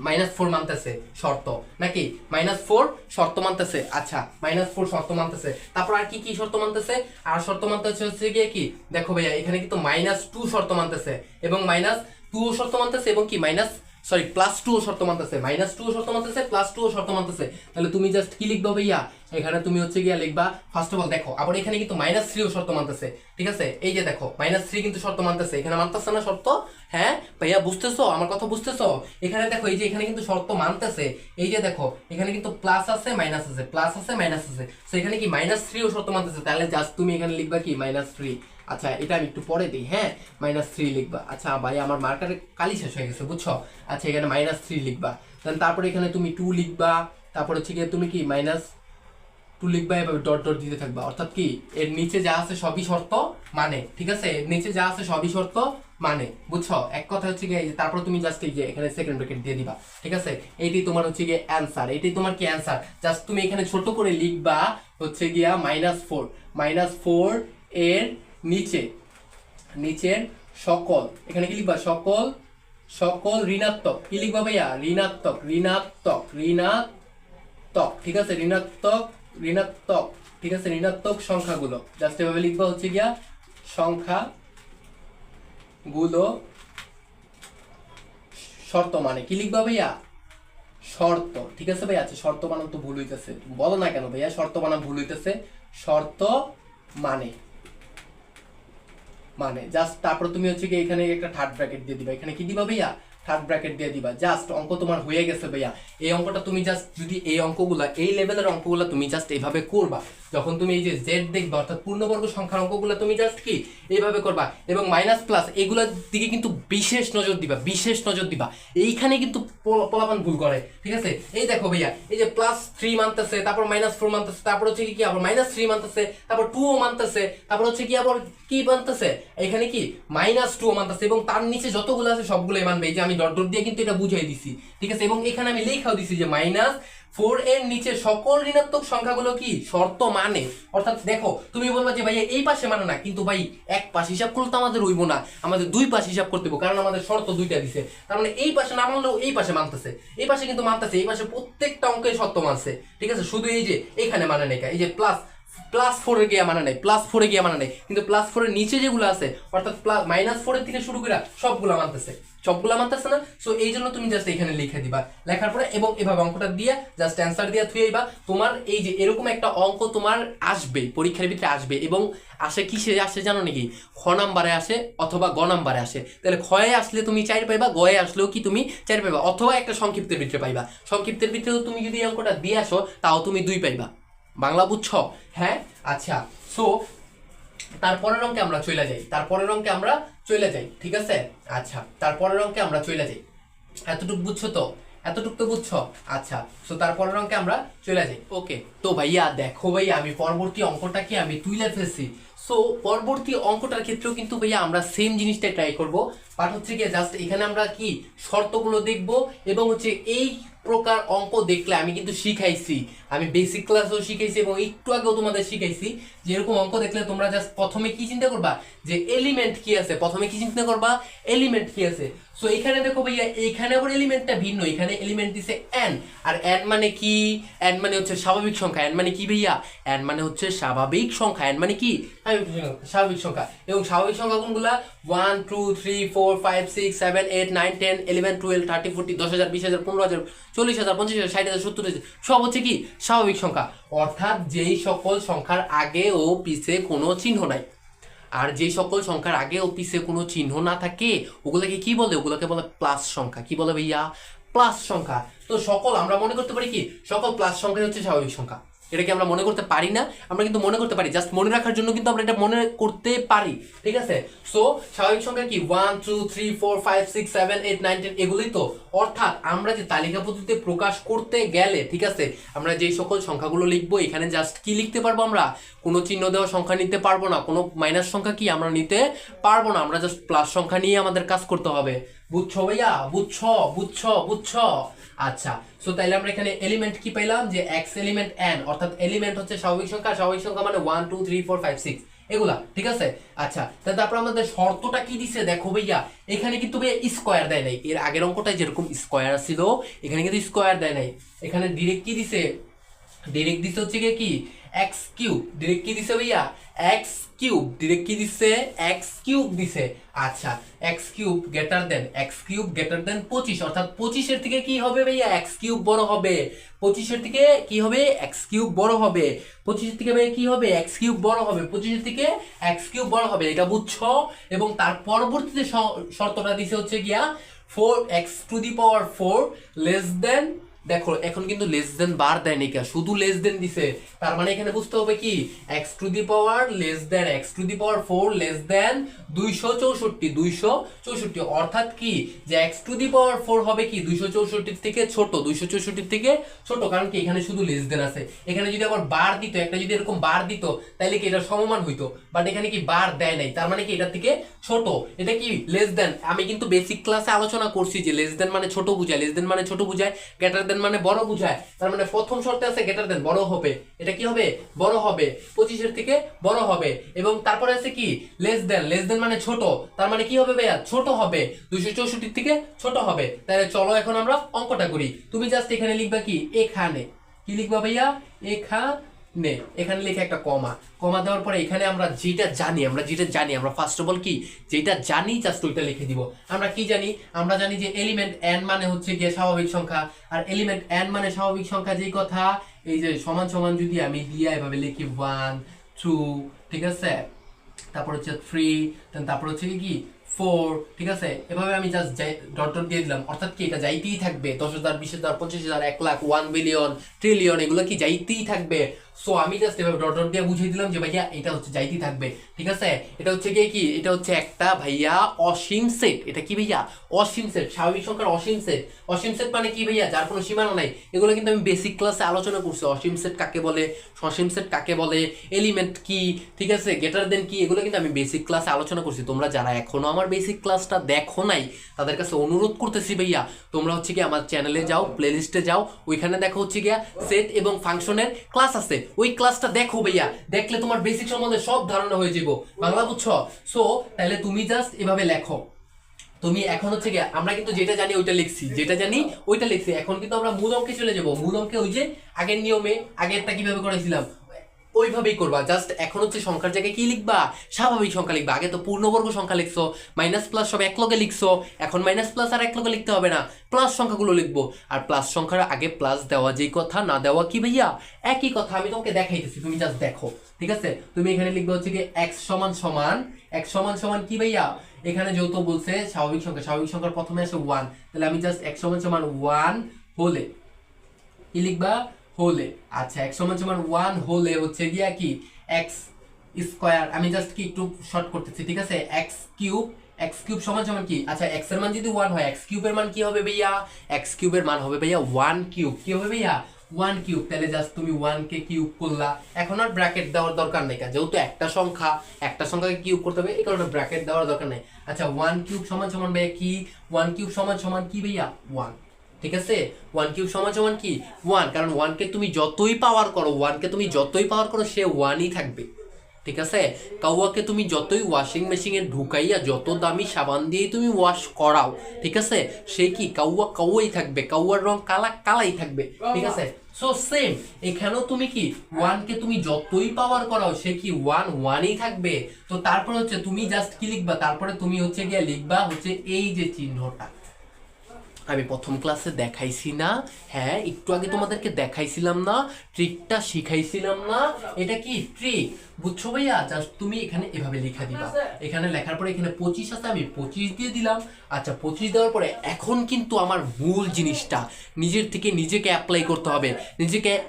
-4 মানতেছে শর্ত নাকি, -4 শর্ত মানতেছে, আচ্ছা -4 শর্ত মানতেছে, তারপর আর কি কি শর্ত মানতেছে, আর শর্ত মানতেছে হচ্ছে গিয়ে কি দেখো ভাইয়া এখানে কিন্তু -2 শর্ত মানতেছে এবং -2 শর্ত মানতেছে এবং কি +2 শর্ত মানতেছে, -2 শর্ত মানতেছে, +2 শর্ত মানতেছে, তাহলে তুমি জাস্ট কি লিখবা ভাইয়া, এখানে তুমি হচ্ছে গিয়া লিখবা ফার্স্ট অফ অল দেখো আবার এখানে কিন্তু -3 শর্ত মানতেছে, ঠিক আছে। এই যে দেখো -3 কিন্তু শর্ত মানতেছে, এখানে মানতেছে না শর্ত, হ্যাঁ ভাইয়া বুঝতেছো আমার কথা বুঝতেছো, এখানে দেখো এই যে এখানে কিন্তু শর্ত মানতেছে, এই যে দেখো এখানে কিন্তু প্লাস আছে মাইনাস আছে, প্লাস আছে মাইনাস আছে, তো এখানে কি -3 ও শর্ত মানতেছে, তাহলে জাস্ট তুমি এখানে লিখবা কি -3, আচ্ছা এটা আমি একটু পরে দিই, হ্যাঁ -3 লিখবা, আচ্ছা ভাই আমার মার্কারে কালি শেষ হয়ে গেছে বুঝছো, আচ্ছা এখানে -3 লিখবা, দেন তারপরে এখানে তুমি 2 লিখবা, তারপর হচ্ছে গিয়ে তুমি কি -2 লিখবা, এভাবে ডট ডট দিতে থাকবা, অর্থাৎ কি এর নিচে যা আছে সবই শর্ত মানে, ঠিক আছে এর নিচে যা আছে সবই শর্ত মানে, বুঝছো এক কথা হচ্ছে গিয়ে তারপর তুমি জাস্ট এই যে এখানে সেকেন্ড ব্র্যাকেট দিয়ে দিবা, ঠিক আছে এইটাই তোমার হচ্ছে গিয়ে অ্যানসার, এইটাই তোমার কি অ্যানসার, জাস্ট তুমি এখানে ছোট করে লিখবা হচ্ছে গিয়া -4 এর নিচের সকল, এখানে কি লিখবা সকল ঋণাত্মক, কি লিখবা ভাইয়া ঋণাত্মক, ঠিক আছে ঋণাত্মক, ঠিক আছে ঋণাত্মক সংখ্যাগুলো জাস্ট এভাবে লিখবা হচ্ছে গিয়া সংখ্যাগুলো শর্ত মানে, কি লিখবা ভাইয়া শর্ত, ঠিক আছে ভাই, আচ্ছা শর্ত বানান তো ভুল হইতেছে, বলো না কেন ভাইয়া শর্ত বানান ভুল হইতেছে, শর্ত মানে জাস্ট তারপর তুমি হচ্ছে কি এখানে একটা থার্ড ব্র্যাকেট দিয়ে দিবা, এখানে কি দিবা ভাইয়া থার্ড ব্র্যাকেট দিয়ে দিবা, জাস্ট অঙ্ক তোমার হয়ে গেছে ভাইয়া। এই অঙ্কটা তুমি জাস্ট যদি এই অঙ্কগুলা এই লেভেলের অঙ্কগুলা তুমি জাস্ট এইভাবে করবা, যখন তুমি এই যে জেড দেখবা অর্থাৎ পূর্ণবর্গ সংখ্যার অঙ্কগুলা তুমি জাস্ট কি এইভাবে করবা, এবং মাইনাস প্লাস এগুলোর দিকে কিন্তু বিশেষ নজর দিবা, এইখানে কিন্তু পোলাপান ভুল করে, ঠিক আছে। এই দেখো ভাইয়া এই যে +3 মানতেছে, তারপর -4 মানতেছে, তারপর হচ্ছে কি আবার -3 মানতেছে, তারপর 2 ও মানতেছে, তারপর হচ্ছে কি আবার কি মানতেছে এখানে কি -2 ও মানতেছে, এবং তার নিচে যতগুলো আছে সবগুলোই মানবে, এই যে আমি ডট ডট দিয়ে কিন্তু এটা বুঝাই দিছি, ঠিক আছে। এবং এখানে আমি লেখাও দিছি যে -4 এর নিচে সকল ঋণাত্মক সংখ্যাগুলো কি শর্ত মানে, অর্থাৎ দেখো তুমি বলবা যে ভাইয়া এই পাশে মানে না, কিন্তু ভাই এক পাশ হিসাব করলে তো আমাদের হইব না, আমাদের দুই পাশ হিসাব করতে হবে, কারণ আমাদের শর্ত দুইটা দিছে, তার মানে এই পাশে না মানলেও এই পাশে মানতেছে, এই পাশে কিন্তু মানতেছে, এই পাশে প্রত্যেকটা অঙ্কে শর্ত মানছে, ঠিক আছে। শুধু এই যে এখানে মানে নেই, এই যে +4 এ গিয়ে মানে নাই, কিন্তু +4 এর নিচে যেগুলো আছে অর্থাৎ -4 এর থেকে শুরু করে সবগুলা মানতেছে না, সো এই জন্য তুমি জাস্ট এখানে লিখে দিবা, লেখার পরে এবং এভাবে অঙ্কটা দিয়ে জাস্ট অ্যান্সার দিয়ে থুইবা, তোমার এই যে এরকম একটা অঙ্ক তোমার আসবে পরীক্ষার ভিতরে আসবে, এবং আসে কিসে আসে জানো নাকি, খ নাম্বারে আসে অথবা গ নাম্বারে আসে, তাহলে খয়ে আসলে তুমি 4 পাইবা, গয়ে আসলেও কি তুমি 4 পাইবা, অথবা একটা সংক্ষিপ্তের ভিতরে পাইবা, সংক্ষিপ্তের ভিতরেও তুমি যদি এই অঙ্কটা দিয়ে আসো তাও তুমি 2 পাইবা, বাংলা বুঝছো, হ্যাঁ আচ্ছা। সো তারপরের অঙ্কে আমরা চলে যাই, ঠিক আছে, আচ্ছা তারপরের অঙ্কে আমরা চলে যাই, এতটুকু তো বুঝছো, আচ্ছা। সো তারপরের অঙ্কে আমরা চলে যাই, ওকে। তো ভাইয়া দেখো ভাইয়া আমি পরবর্তী অঙ্কটাকে আমি তুলে ফেলছি, সো পরবর্তী অঙ্কটার ক্ষেত্রেও কিন্তু ভাইয়া আমরা সেম জিনিসটাই ট্রাই করব। বাট হচ্ছে কি জাস্ট এখানে আমরা কি শর্তগুলো দেখব এবং হচ্ছে এই প্রকার অঙ্ক দেখলে আমি কিন্তু শিখাইছি, আমি বেসিক ক্লাসও শিখাইছি এবং একটু আগেও তোমাদের শিখাইছি যে এরকম অঙ্ক দেখলে তোমরা জাস্ট প্রথমে কি চিন্তা করবা যে এলিমেন্ট কি আছে, প্রথমে কি চিন্তা করবা এলিমেন্ট কি আছে। সো এখানে দেখো ভাইয়া এইখানে আবার এলিমেন্টটা ভিন্ন, এখানে এলিমেন্ট দিছে n, আর n মানে কি, n মানে হচ্ছে স্বাভাবিক সংখ্যা, n মানে কি ভাইয়া, n মানে হচ্ছে স্বাভাবিক সংখ্যা, n মানে কি স্বাভাবিক সংখ্যা। এবং স্বাভাবিক সংখ্যা কোনগুলা 1 2 3 4 5 6 7 8 9 10 11 12 13 14 10,000 20,000 15,000 40,000 50,000 60,000 70,000 সব হচ্ছে কি স্বাভাবিক সংখ্যা। অর্থাৎ যেই সকল সংখ্যার আগে ও পিছে কোনো চিহ্ন নাই, আর যে সকল সংখ্যার আগে ও পিছে কোনো চিহ্ন না থাকে ওগুলোকে কি বলে, ওগুলোকে বলে প্লাস সংখ্যা। কি বলে ভাইয়া, প্লাস সংখ্যা। তো সকল আমরা মনে করতে পারি কি সকল প্লাস সংখ্যা হচ্ছে স্বাভাবিক সংখ্যা, এটা কি আমরা মনে করতে পারি না, আমরা কিন্তু মনে করতে পারি, জাস্ট মনে রাখার জন্য কিন্তু আমরা এটা মনে করতে পারি, ঠিক আছে। সো স্বাভাবিক সংখ্যা কি 1 2 3 4 5 6 7 8 9 10 এগুলোই তো। অর্থাৎ আমরা যে তালিকা পদ্ধতিতে প্রকাশ করতে গেলে, ঠিক আছে, আমরা যেই সকল সংখ্যাগুলো লিখবো এখানে জাস্ট কি লিখতে পারবো, আমরা কোনো চিহ্ন দেওয়া সংখ্যা নিতে পারবো না, কোনো মাইনাস সংখ্যা কি আমরা নিতে পারবো না, আমরা জাস্ট প্লাস সংখ্যা নিয়ে আমাদের কাজ করতে হবে। বুঝছো ভাইয়া, বুঝছো বুঝছো বুঝছো? আচ্ছা, সো তাইলে আমরা এখানে এলিমেন্ট কি পাইলাম যে x এলিমেন্ট n, অর্থাৎ এলিমেন্ট হচ্ছে স্বাভাবিক সংখ্যা, স্বাভাবিক সংখ্যা মানে 1 2 3 4 5 6 এগুলা, ঠিক আছে। আচ্ছা, তারপর আমাদের শর্তটা কি দিছে দেখো ভাইয়া, এখানে কিন্তু ভাইয়া স্কয়ার দেয় নাই, এর আগের অঙ্কটায় যেরকম স্কয়ার ছিল এখানে কিন্তু স্কয়ার দেয় নাই, এখানে ডিরেক্ট কি দিছে, ডিরেক্ট দিছে হচ্ছে কি x কিউব, ডিরেক্ট কি দিছে ভাইয়া x কিউব, ডিরেক্ট কি দিছে x কিউব দিছে। আচ্ছা, x কিউব গ্রেটার দেন 25, অর্থাৎ 25 এর থেকে কি হবে ভাইয়া x কিউব বড় হবে, 25 এর থেকে কি হবে x কিউব বড় হবে, 25 এর থেকে ভাইয়া কি হবে x কিউব বড় হবে, 25 এর থেকে x কিউব বড় হবে, এটা বুঝছো। এবং তার পরবর্তীতে শর্তটা দিছে হচ্ছে গিয়া 4x two the power 4 less than, দেখো এখন কিন্তু লেস দেন বার দেয় নি, শুধু লেস দেন দিছে, তার মানে এখানে বুঝতে হবে কি x to the power less than x to the power 4 less than 264, অর্থাৎ কি যে x টু দি পাওয়ার 4 হবে কি 264 থেকে ছোট, 264 থেকে ছোট, কারণ কি এখানে শুধু লেস দেন আছে, এখানে যদি আবার বার দিত, একটা যদি এরকম বার দিত তাহলে কি এটা সমমান হইতো, বাট এখানে কি বার দেয় নাই, তার মানে কি এটা থেকে ছোট, এটা কি লেস দেন। আমি কিন্তু বেসিক ক্লাসে আলোচনা করছি যে লেস দেন মানে ছোট বুঝায়, লেস দেন মানে ছোট বুঝায়, গ্রেটার দেন মানে বড় বুঝায়, তার মানে প্রথম শর্তে আছে গ্রেটার দেন বড় হবে, এটা কি হবে বড় হবে, 25 এর থেকে বড় হবে। এবং তারপরে আছে কি লেস দেন, লেস দেন মানে ছোট, তার মানে কি হবে ভাইয়া ছোট হবে, 264 থেকে ছোট হবে। তাহলে চলো এখন আমরা অঙ্কটা করি, তুমি জাস্ট এখানে লিখবা কি এখানে, কি লিখবা ভাইয়া এখানে, এখানে লিখে একটা কমা, কমা দেওয়ার পরে এখানে আমরা যেটা জানি, আমরা ফার্স্ট অফ অল কি যেটা জানি জাস্ট ওইটা লিখে দিব। আমরা কি জানি, আমরা জানি যে এলিমেন্ট n মানে হচ্ছে গিয়ে স্বাভাবিক সংখ্যা, আর এলিমেন্ট n মানে স্বাভাবিক সংখ্যা যেই কথা, এই যে সমান সমান যদি আমি দিয়া এভাবে লিখি 1 2, ঠিক আছে, তারপর হচ্ছে 3, তারপর হচ্ছে কি 4, ঠিক আছে, এভাবে আমি জাস্ট ডট ডট দিয়ে দিলাম, অর্থাৎ কি এটা যাইতেই থাকবে, 10,000 20,000 50,000 1 লাখ 1 বিলিয়ন ট্রিলিয়ন এগুলো কি যাইতেই থাকবে। সো আমি জাস্ট এভাবে ডট ডট দিয়ে বুঝিয়ে দিলাম যে ভাইয়া এটা হচ্ছে যাইতেই থাকবে, ঠিক আছে। এটা হচ্ছে কি এটা হচ্ছে একটা ভাইয়া অসীম সেট, এটা কি ভাইয়া অসীম সেট, স্বাভাবিক সংখ্যার অসীম সেট। অসীম সেট মানে কি ভাইয়া যার কোনো সীমানা নাই, এগুলো কিন্তু আমি বেসিক ক্লাসে আলোচনা করছি, অসীম সেট কাকে বলে, সসীম সেট কাকে বলে, এলিমেন্ট কি, ঠিক আছে, গ্রেটার দেন কি, এগুলো কিন্তু আমি বেসিক ক্লাসে আলোচনা করছি। তোমরা যারা এখনো আমার বেসিক ক্লাসটা দেখো নাই তাদের কাছে অনুরোধ করতেছি ভাইয়া তোমরা হচ্ছে কি আমার চ্যানেলে যাও, প্লেলিস্টে যাও, ওইখানে দেখো হচ্ছে গিয়া সেট এবং ফাংশনের ক্লাস আছে, ওই ক্লাসটা দেখো ভাইয়া, দেখলে তোমার বেসিক সম্বন্ধে সব ধারণা হয়ে যাবো, বাংলা বুঝছো। সো তাহলে তুমি জাস্ট এভাবে লেখো, তুমি এখন হচ্ছে গিয়া আমরা কিন্তু যেটা জানি ওইটা লিখছি, এখন কিন্তু আমরা মূল অঙ্কে চলে যাবো, মূল অঙ্কে ওই যে আগের নিয়মে আগেরটা কিভাবে করেছিলাম ওইভাবেই করবা। জাস্ট এখন হচ্ছে সংখ্যার জায়গায় কি লিখবা স্বাভাবিক সংখ্যা লিখবা, আগে তো পূর্ণবর্গ সংখ্যা লিখছো, মাইনাস প্লাস সব এক লগে লিখছো, এখন মাইনাস প্লাস আর এক লগে লিখতে হবে না, প্লাস সংখ্যাগুলো লিখবো। আর প্লাস সংখ্যার আগে প্লাস দেওয়া যেই কথা না দেওয়া কি ভাইয়া একই কথা, আমি তোমাকে দেখাইতেছি, তুমি জাস্ট দেখো, ঠিক আছে। তুমি এখানে লিখবে হচ্ছে কি x সমান সমান কি ভাইয়া, এখানে যেহেতু বলছে স্বাভাবিক সংখ্যার প্রথমে আসে 1, তাহলে আমি জাস্ট x সমান 1 হলে কি লিখবা হলে, আচ্ছা x সমান 1 হলে হচ্ছে গিয়া কি x স্কয়ার, আমি জাস্ট কি একটু শর্ট করতেছি, ঠিক আছে, x কিউব সমান কি, আচ্ছা x এর মান যদি 1 হয় x কিউবের মান কি হবে ভাইয়া, x কিউবের মান হবে ভাইয়া 1 কিউব, কি হবে ভাইয়া ওয়ান কিউব, তাহলে জাস্ট তুমি ওয়ান কে কিউব করলা, এখন আর ব্র্যাকেট দেওয়ার দরকার নেই, যেহেতু একটা সংখ্যাকে কিউব করতে হবে, এই কারণে ব্র্যাকেট দেওয়ার দরকার নেই। আচ্ছা ওয়ান কিউব সমান সমান ভাইয়া কি, ওয়ান কিউব সমান সমান কি ভাইয়া, ওয়ান। ঠিক আছে, ওয়ান কিউব সমান সমান কি, ওয়ান, কারণ ওয়ানকে তুমি যতই পাওয়ার করো সে ওয়ানই থাকবে। ঠিক আছে, কাউয়াকে তুমি যতই ওয়াশিং মেশিনে ঢুকাইয়া যত দামি সাবান দিয়ে তুমি ওয়াশ করাও, ঠিক আছে, সে কি কাউয়াই থাকবে, কাউয়ার রং কালাই থাকবে। ঠিক আছে, সো সেম এখানেও তুমি কি ওয়ানকে তুমি যতই পাওয়ার করাও সে কি ওয়ানই থাকবে। তো তারপর হচ্ছে তুমি জাস্ট কি লিখবা, তারপরে তুমি হচ্ছে গিয়ে লিখবা হচ্ছে এই যে চিহ্নটা আমি প্রথম ক্লাসে দেখাইছি না, হ্যাঁ একটু আগে তোমাদেরকে দেখাইছিলাম না, ট্রিকটা শিখাইছিলাম না, এটা কি ট্রিক, বুঝছো ভাইয়া? জাস্ট তুমি এখানে এভাবে লিখে দিবা, এখানে লেখার পরে এখানে 25 আছে, আমি 25 দিয়ে দিলাম। আচ্ছা 25 দেওয়ার পরে এখন কিন্তু আমার মূল জিনিসটা নিজের থেকে নিজেকে অ্যাপ্লাই করতে হবে,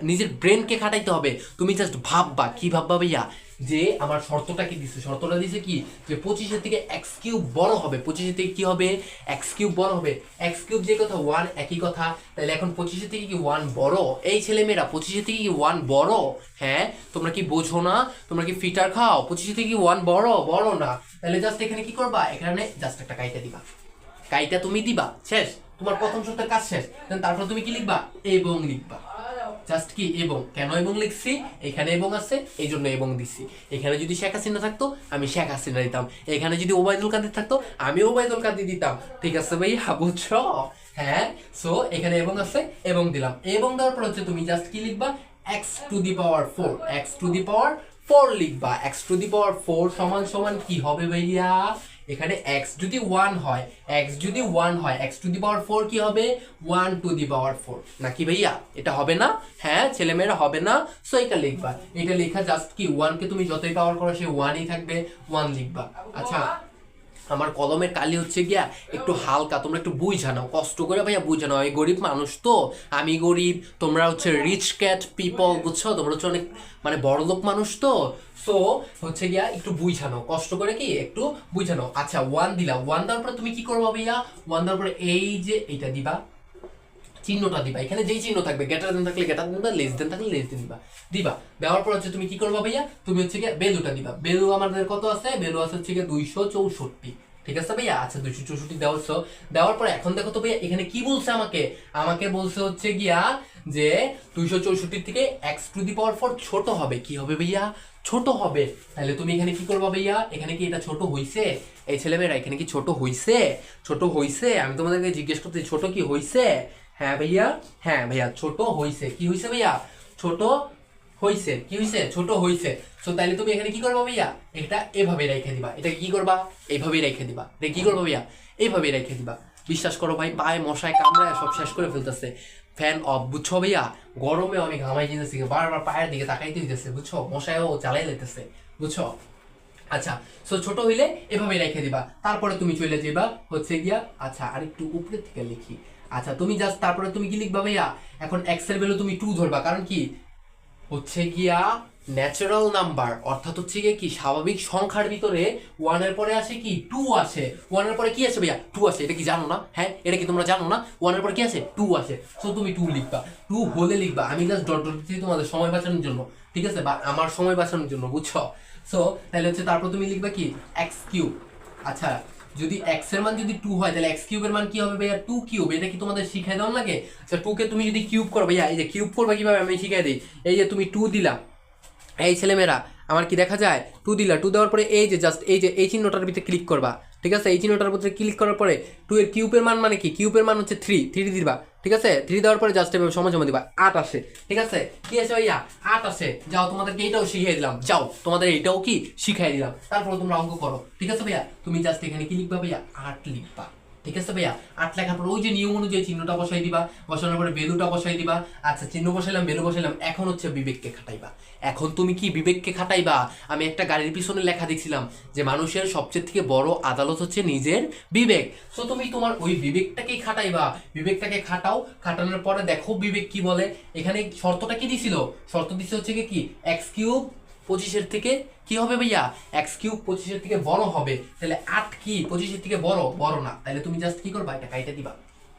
নিজের ব্রেনকে খাটাইতে হবে। তুমি জাস্ট ভাববা, কি ভাববা ভাইয়া, যে আমার শর্তটা কি দিছে, শর্তটা দিছে কি যে 25 থেকে এক্স কিউব বড় হবে, 25 থেকে কি হবে, এক্স কিউব বড় হবে, এক্স কিউব যে কথা ওয়ান একই কথা, তাহলে এখন 25 থেকে কি ওয়ান বড়? এই ছেলেমেয়েরা 25 থেকে কি ওয়ান বড়? হ্যাঁ তোমরা কি বোঝো না, তোমরা কি ফিটার খাও? 25 থেকে কি ওয়ান বড় না? তাহলে জাস্ট এখানে কি করবা, এখানে জাস্ট একটা কাইটা দিবা, কাইটা তুমি দিবা, শেষ, তোমার প্রথম সূত্রের কাজ শেষ। তারপর তুমি কি লিখবা, এবং লিখবা, জাস্ট কি এবং, কেন এবং লিখছি, এখানে এবং আছে এই জন্য এবং দিছি। এখানে যদি শেখ হাসিনা থাকতো আমি শেখ হাসিনা দিতাম, এখানে যদি ওবায়দুল কাদের থাকতো আমি ওবায়দুল কাদের দিতাম। ঠিক আছে ভাই, বুঝছো? হ্যাঁ, সো এখানে এবং আছে, এবং দিলাম, এবং দেওয়ার পর হচ্ছে তুমি জাস্ট কি লিখবা, x to the power 4, x to the power 4 লিখবা। x টু দি পাওয়ার 4 সমান সমান কি হবে ভাইয়া, এখানে x যদি 1 হয়, x টু দি পাওয়ার 4 কি হবে, 1 টু দি পাওয়ার 4 নাকি ভাইয়া? এটা হবে না? হ্যাঁ ছেলেমেয়েরা হবে না? সো এটা লিখবা, এটা লেখা জাস্ট কি 1 কে তুমি যতই পাওয়ার করো সে 1ই থাকবে, 1 লিখবা। আচ্ছা আমার কলমের কালি হচ্ছে গিয়া একটু হালকা, তোমরা একটু বুঝা নাও, কষ্ট করে ভাইয়া বুঝা নাও, আমি গরিব মানুষ তো, আমি গরিব, তোমরা হচ্ছে রিচ ক্যাট পিপল, বুঝছো, তোমরা হচ্ছে অনেক মানে বড় লোক মানুষ তো, সো হচ্ছে গিয়া একটু বুঝা নাও, কষ্ট করে কি একটু বুঝা নাও। আচ্ছা 1 দিলা, 1 দেওয়ার পরে তুমি কি করবা ভাইয়া, 1 দেওয়ার পরে এই যে এটা দিবা, চিহ্নটা দিবা, এখানে যেই চিহ্ন থাকবে, গ্রেটার দেন থাকলে গ্রেটার দিবা, লেস দেন থাকলে লেস দিবা, দেওয়ার পর হচ্ছে তুমি কি করবা ভাইয়া, তুমি হচ্ছে গিয়ে ভ্যালুটা দিবা, ভ্যালু আমাদের কত আছে, ভ্যালু আছে হচ্ছে গিয়ে 264। ঠিক আছে ভাইয়া? আচ্ছা 264 দেওয়ার পর এখন দেখো তো ভাইয়া এখানে কি বলছে, আমাকে বলছে হচ্ছে গিয়া যে 264 থেকে x টু দি পাওয়ার 4 ছোট হবে, কি হবে ভাইয়া, ছোট হবে। তাহলে তুমি এখানে কি করবা ভাইয়া, এখানে কি এটা ছোট হইছে, এই ছেলেমেয়েরা এখানে কি ছোট হইছে, আমি তোমাদেরকে জিজ্ঞেস করতে, ছোট কি হইছে? হ্যাঁ ভাইয়া ছোট হইছে, কি হইছে ভাইয়া, ছোট হইছে, কি হইছে, ছোট হইছে। সো তাইলে তুমি এখানে কি করবা ভাইয়া, এটা এভাবে রেখে দিবা, এটা কি করবা, এইভাবেই রেখে দিবা, এটা কি করবা ভাইয়া, এইভাবেই রেখে দিবা। বিশ্বাস করো ভাই, পায়ে মশায় কামড়ায় সব শেষ করে ফেলতেছে, ফ্যান অফ, বুঝছো ভাইয়া? গরমে আমি ঘামাই যেতেছি, বারবার পায়ের দিকে তাকাইতে হইতেছে, বুঝছো, মশায়ও চালাই লেতেছে, বুঝছো? আচ্ছা সো ছোট হইলে এভাবে রেখে দিবা, তারপরে তুমি চলে যাবা হচ্ছে গিয়া, আচ্ছা আর একটু উপরে থেকে লিখি, আচ্ছা তুমি জাস্ট তারপরে তুমি কি লিখবা ভাইয়া, এখন এক্স এর ভ্যালু তুমি 2 ধরবা, কারণ কি হচ্ছে গিয়া ন্যাচারাল নাম্বার, অর্থাৎ হচ্ছে গিয়ে কি স্বাভাবিক সংখ্যার ভিতরে 1 এর পরে আসে কি 2 আসে, 1 এর পরে কি আসে ভাইয়া, 2 আসে, এটা কি জানো না? হ্যাঁ এটা কি তোমরা জানো না? 1 এর পরে কি আসে, 2 আসে, সো তুমি 2 লিখবা, 2 হলে লিখবা, আমি জাস্ট ডট ডট দিচ্ছি তোমাদের সময় বাঁচানোর জন্য, ঠিক আছে, বা আমার সময় বাঁচানোর জন্য, বুঝছো? সো তাহলে হচ্ছে তারপর তুমি লিখবা কি x কিউব। আচ্ছা যদি x এর মান যদি 2 হয় তাহলে x কিউবের মান কি হবে ভাইয়া, 2 কিউব, এটা কি তোমাদের শিখাই দাও লাগে? আচ্ছা 2 কে তুমি যদি কিউব করো ভাইয়া, এই যে কিউব করবা কিভাবে আমি শিখাই দিই, এই যে তুমি 2 দিলা, এই ছেলেমেয়েরা আমার কি দেখা যায়, 2 দিলা, 2 দেওয়ার পরে এই যে জাস্ট এই যে এই চিহ্নটার ভিতরে ক্লিক করবা, ঠিক আছে, এই চিহ্নটার ভিতরে ক্লিক করার পরে 2 এর কিউবের মান মানে কি, কিউবের মান হচ্ছে 3 দিবা, ঠিক আছে, 3 দেওয়ার পরে জাস্ট এভাবে সমান দিবা, 8 আসে, ঠিক আছে, কি আছে ভাইয়া, 8 আসে, যাও তোমাদেরকে এইটাও শিখিয়ে দিলাম, যাও তোমাদের এইটাও কি শিখিয়ে দিলাম, তারপরে তোমরা অঙ্ক করো, ঠিক আছে ভাইয়া? তুমি জাস্ট এখানে কি লিখবা ভাইয়া, 8 লিখবা, ঠিক আছে ভাইয়া? 8 লেখার পর ওই যে নিয়ম অনুযায়ী চিহ্নটা বসাই দিবা, বসানোর পরে ভ্যালুটা বসাই দিবা, আচ্ছা চিহ্ন বসাইলাম, ভ্যালু বসাইলাম, এখন হচ্ছে বিবেককে খাটাইবা, এখন তুমি কি বিবেককে খাটাইবা। আমি একটা গাড়ির পিছনে লেখা দেখছিলাম যে মানুষের সবচেয়ে থেকে বড় আদালত হচ্ছে নিজের বিবেক, সো তুমি তোমার ওই বিবেকটাকেই খাটাইবা, বিবেকটাকে খাটাও, খাটানোর পরে দেখো বিবেক কি বলে। এখানে শর্তটা কি দিছিল, শর্ত দিছে হচ্ছে কি x কিউব 25 থেকে কি হবে ভাইয়া, x কিউব 25 থেকে বড় হবে, তাহলে 8 কি 25 থেকে বড় না, তাহলে তুমি জাস্ট কি করবা, এটা কাইটা দিবা,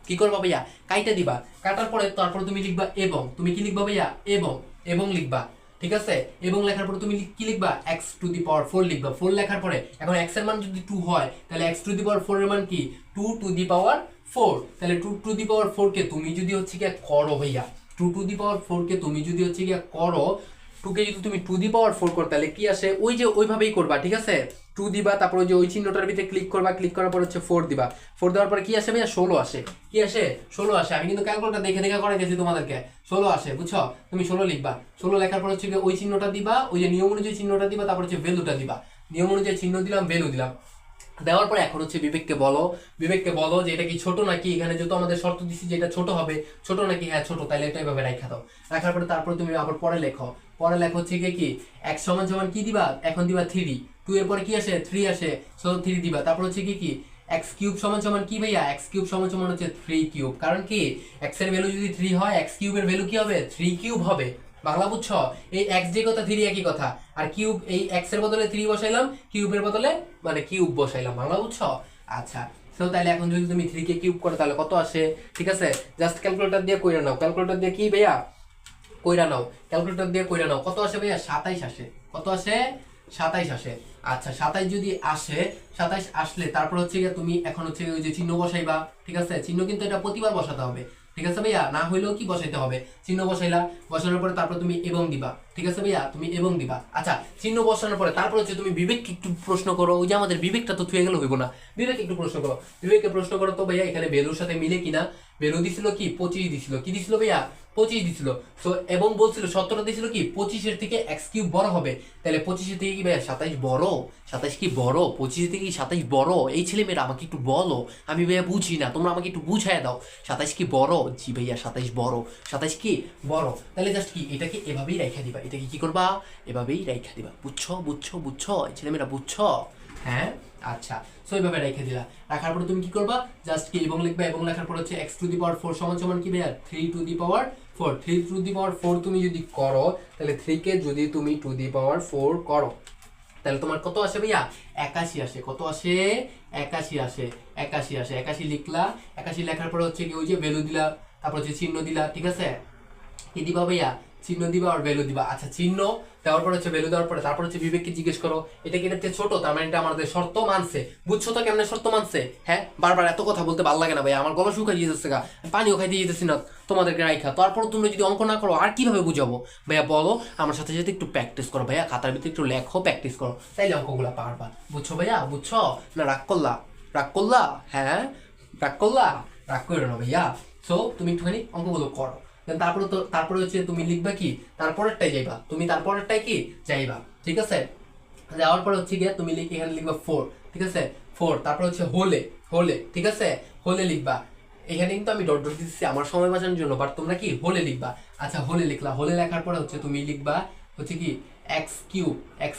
কি করবা ভাইয়া, কাইটা দিবা, কাটার পরে তারপর তুমি লিখবা এবং, তুমি কি লিখবা ভাইয়া, এবং, এবং লিখবা, ঠিক আছে। এবং লেখার পরে তুমি কি লিখবা, x টু দি পাওয়ার 4 লিখবা। 4 লেখার পরে এখন x এর মান যদি 2 হয় তাহলে x টু দি পাওয়ার 4 এর মান কি 2 টু দি পাওয়ার 4, তাহলে 2 টু দি পাওয়ার 4 কে তুমি যদি হচ্ছে কি করো ভাইয়া, 2 টু দি পাওয়ার 4 কে তুমি যদি হচ্ছে কি করো, 2 কে যদি তুমি 2 দি পাওয়ার 4 করো তাহলে কি আসে, ওই যে ওইভাবেই করবা, ঠিক আছে। 2 দিবা, তারপর ওই যে ওই চিহ্নটার ভিতরে ক্লিক করবা, ক্লিক করার পর হচ্ছে 4 দিবা, 4 দেওয়ার পরে কি আসে ভাইয়া, 16 আসে। কি আসে, 16 আসে। আমি কিন্তু ক্যালকুলেটর দেখে দেখে করে গেছি তোমাদেরকে, 16 আসে, বুঝছো। তুমি 16 লিখবা, 16 লেখার পর হচ্ছে ওই চিহ্নটা দিবা, ওই যে নিয়ম অনুযায়ী চিহ্নটা দিবা, তারপর হচ্ছে ভ্যালুটা দিবা, নিয়ম অনুযায়ী চিহ্ন দিলাম, ভ্যালু দিলাম। দেওয়ার পরে এখন হচ্ছে বিবেককে বলো যে এটা কি ছোট নাকি, এখানে যেহেতু আমাদের শর্ত দিছি যে এটা ছোট হবে, ছোট নাকি, হ্যাঁ ছোট, তাহলে এটা এভাবে রাখা দাও। রাখার পরে তারপর তুমি আবার পরে লেখো হচ্ছে কি x সমান সমান কি দিবা, এখন দিবা 3, 2 এর পরে কি আসে 3 আসে, সো 3 দিবা। তারপর হচ্ছে কি x কিউব সমান সমান কি ভাইয়া, x কিউব সমান সমান হচ্ছে 3 কিউব, কারণ কি x এর ভ্যালু যদি 3 হয় x কিউবের ভ্যালু কি হবে, 3 কিউব হবে। বাংলা বুঝছো, এই x যে কথা 3 একই কথা, আর কিউব এই x এর বদলে 3 বসাইলাম, কিউবের বদলে মানে কিউব বসাইলাম, বাংলা বুঝছো। আচ্ছা, তো তাহলে এখন যদি তুমি 3 কে কিউব করো তাহলে কত আসে, ঠিক আছে। জাস্ট ক্যালকুলেটর দিয়ে কইরা নাও, ক্যালকুলেটর দিয়ে কি ভাইয়া কইরা নাও, ক্যালকুলেটর দিয়ে কইরা নাও, কত আসে ভাইয়া, 27 আসে। কত আসে, 27 আসে। আচ্ছা, 27 যদি আসে, 27 আসলে তারপর হচ্ছে গিয়ে তুমি এখন হচ্ছে ওই যে চিহ্ন বসাইবা, ঠিক আছে। চিহ্ন কিন্তু এটা প্রতিবার বসাতে হবে, ঠিক আছে ভাইয়া, না হইলেও কি বসাইতে হবে, চিহ্ন বসাইলা, বসানোর পরে তারপর তুমি এবং দিবা, ঠিক আছে ভাইয়া, তুমি এবং দিবা। আচ্ছা, চিহ্ন বসানোর পরে তারপর হচ্ছে তুমি বিবেককে একটু প্রশ্ন করো, ওই যে আমাদের বিবেকটা তো থুয়ে গেল হইব না, বিবেক একটু প্রশ্ন করো, বিবেককে প্রশ্ন করো তো ভাইয়া এখানে ভ্যালুর সাথে মিলে কিনা। ভ্যালু দিছিল কি 25 দিছিল, কি দিছিল ভাইয়া 25 দিছিল। সো এবং বলছিল সত্যটা দিছিল কি 25 এর থেকে x কিউব বড় হবে, তাহলে 25 এর থেকে কি ভাইয়া 27 বড়, 27 কি বড়, 25 এর থেকে কি 27 বড়? এই ছেলে মেয়েরা আমাকে একটু বলো, আমি ভাইয়া বুঝি না, তোমরা আমাকে একটু বুঝায় দাও, 27 কি বড়? জি ভাইয়া 27 বড়, 27 কি বড়। তাহলে জাস্ট কি এটাকে এভাবেই রাখা দিবা, এটাকে কি করবা, এভাবেই রাখা দিবা, বুঝছো বুঝছো বুঝছো, এই ছেলে মেয়েরা বুঝছো, হ্যাঁ। আচ্ছা, সো এইভাবে রেখে দিলা, রাখার পরে তুমি কি করবা, জাস্ট কি এবং লিখবা, এবং লেখার পর হচ্ছে x টু দি পাওয়ার 4 সমান সমান কি ভাইয়া 3 two the power 4, 3 two the power 4 তুমি যদি করো তাহলে 3 কে যদি তুমি টু দি পাওয়ার 4 করো তাহলে তোমার কত আসে ভাইয়া, 81 আসে। কত আসে, 81 আসে, 81 আসে। 81 লিখলা, 81 লেখার পরে হচ্ছে কি ওই যে ভ্যালু দিলা, তারপর হচ্ছে চিহ্ন দিলা, ঠিক আছে। কি দিবা ভাইয়া, চিহ্ন দিবা আর ভ্যালু দিবা। আচ্ছা, চিহ্ন দেওয়ার পর হচ্ছে ভ্যালু দেওয়ার পরে তারপর হচ্ছে বিবেককে জিজ্ঞেস করো এটা কি এটা ছোট, তার মানে এটা আমাদের শর্ত মানছে, বুঝছো তো কেমনে শর্ত মানছে, হ্যাঁ। বারবার এত কথা বলতে ভালো লাগে না ভাই, আমার গলা শুকাই যেতেছে গা, পানিও খাইতে যেতেছি না তোমাদেরকে রাইখা, তারপর তুমি যদি অঙ্ক না করো আর কিভাবে বুঝাবো ভাইয়া, বলো আমার সাথে সাথে একটু প্র্যাকটিস করো ভাইয়া, খাতার ভিতরে একটু লেখো, প্র্যাকটিস করো, তাইলে অঙ্কগুলা পারবা, বুঝছো ভাইয়া, বুঝছো না, রাগ করলা, রাগ করলা, হ্যাঁ রাগ করলা, রাগ করো না ভাইয়া। সো তুমি একটুখানি অঙ্কগুলো করো, তারপরে হচ্ছে তুমি লিখবা কি তারপরেরটাই যাইবা, তুমি তারপরেরটাই কি যাইবা, ঠিক আছে। যাওয়ার পরে হচ্ছে গিয়ে তুমি এখানে লিখবা 4, ঠিক আছে 4, তারপর হচ্ছে হোলে, ঠিক আছে, হোলে লিখবা। এখানে কিন্তু আমি ডট ডট দিচ্ছি আমার সময় বাঁচানোর জন্য, বাট তোমরা কি হোলে লিখবা। আচ্ছা, হোলে লিখলা, হোলে লেখার পরে হচ্ছে তুমি লিখবা হচ্ছে কি x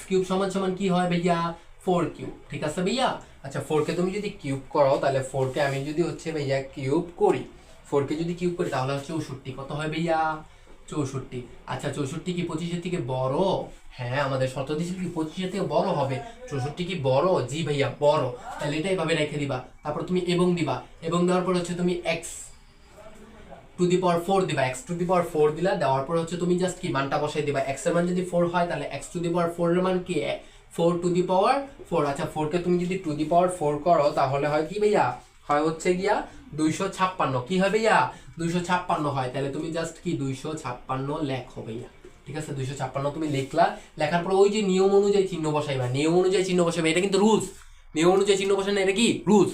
কিউব সমান সমান কি হয় ভাইয়া 4 কিউব, ঠিক আছে ভাইয়া। আচ্ছা, 4 কে তুমি যদি কিউব করো তাহলে 4 কে আমি যদি হচ্ছে ভাইয়া কিউব করি, 4 কে যদি কিউব করি তাহলে হচ্ছে 64, কত হয় ভাইয়া 64। আচ্ছা, 64 কি 25 এর থেকে বড়, হ্যাঁ আমাদের শর্ত দিছিল কি 25 এর থেকে বড় হবে, 64 কি বড়, জি ভাইয়া বড়, তাহলে এটাই ভাবে রেখে দিবা। তারপর তুমি এবং দিবা, এবং দেওয়ার পর হচ্ছে তুমি x টু দি পাওয়ার 4 দিবা, x টু দি পাওয়ার 4 দিলা, দেওয়ার পর হচ্ছে তুমি জাস্ট কি মানটা বসাই দিবা, x এর মান যদি 4 হয় তাহলে x টু দি পাওয়ার 4 এর মান কি 4 টু দি পাওয়ার 4। আচ্ছা, 4 কে তুমি যদি টু দি পাওয়ার 4 করো তাহলে হয় কি ভাইয়া, হয় হচ্ছে গিয়া 256, কি হবে ভাইয়া 256 হয়, তাহলে তুমি জাস্ট কি 256 লেখো ভাইয়া, ঠিক আছে। 256 তুমি লিখলা, লেখার পর ওই যে নিয়ম অনুযায়ী চিহ্ন বসাইবা, নিয়ম অনুযায়ী চিহ্ন বসাইবা, এটা কিন্তু রুলস, নিয়ম অনুযায়ী চিহ্ন বসাই না, এটা কি রুলস,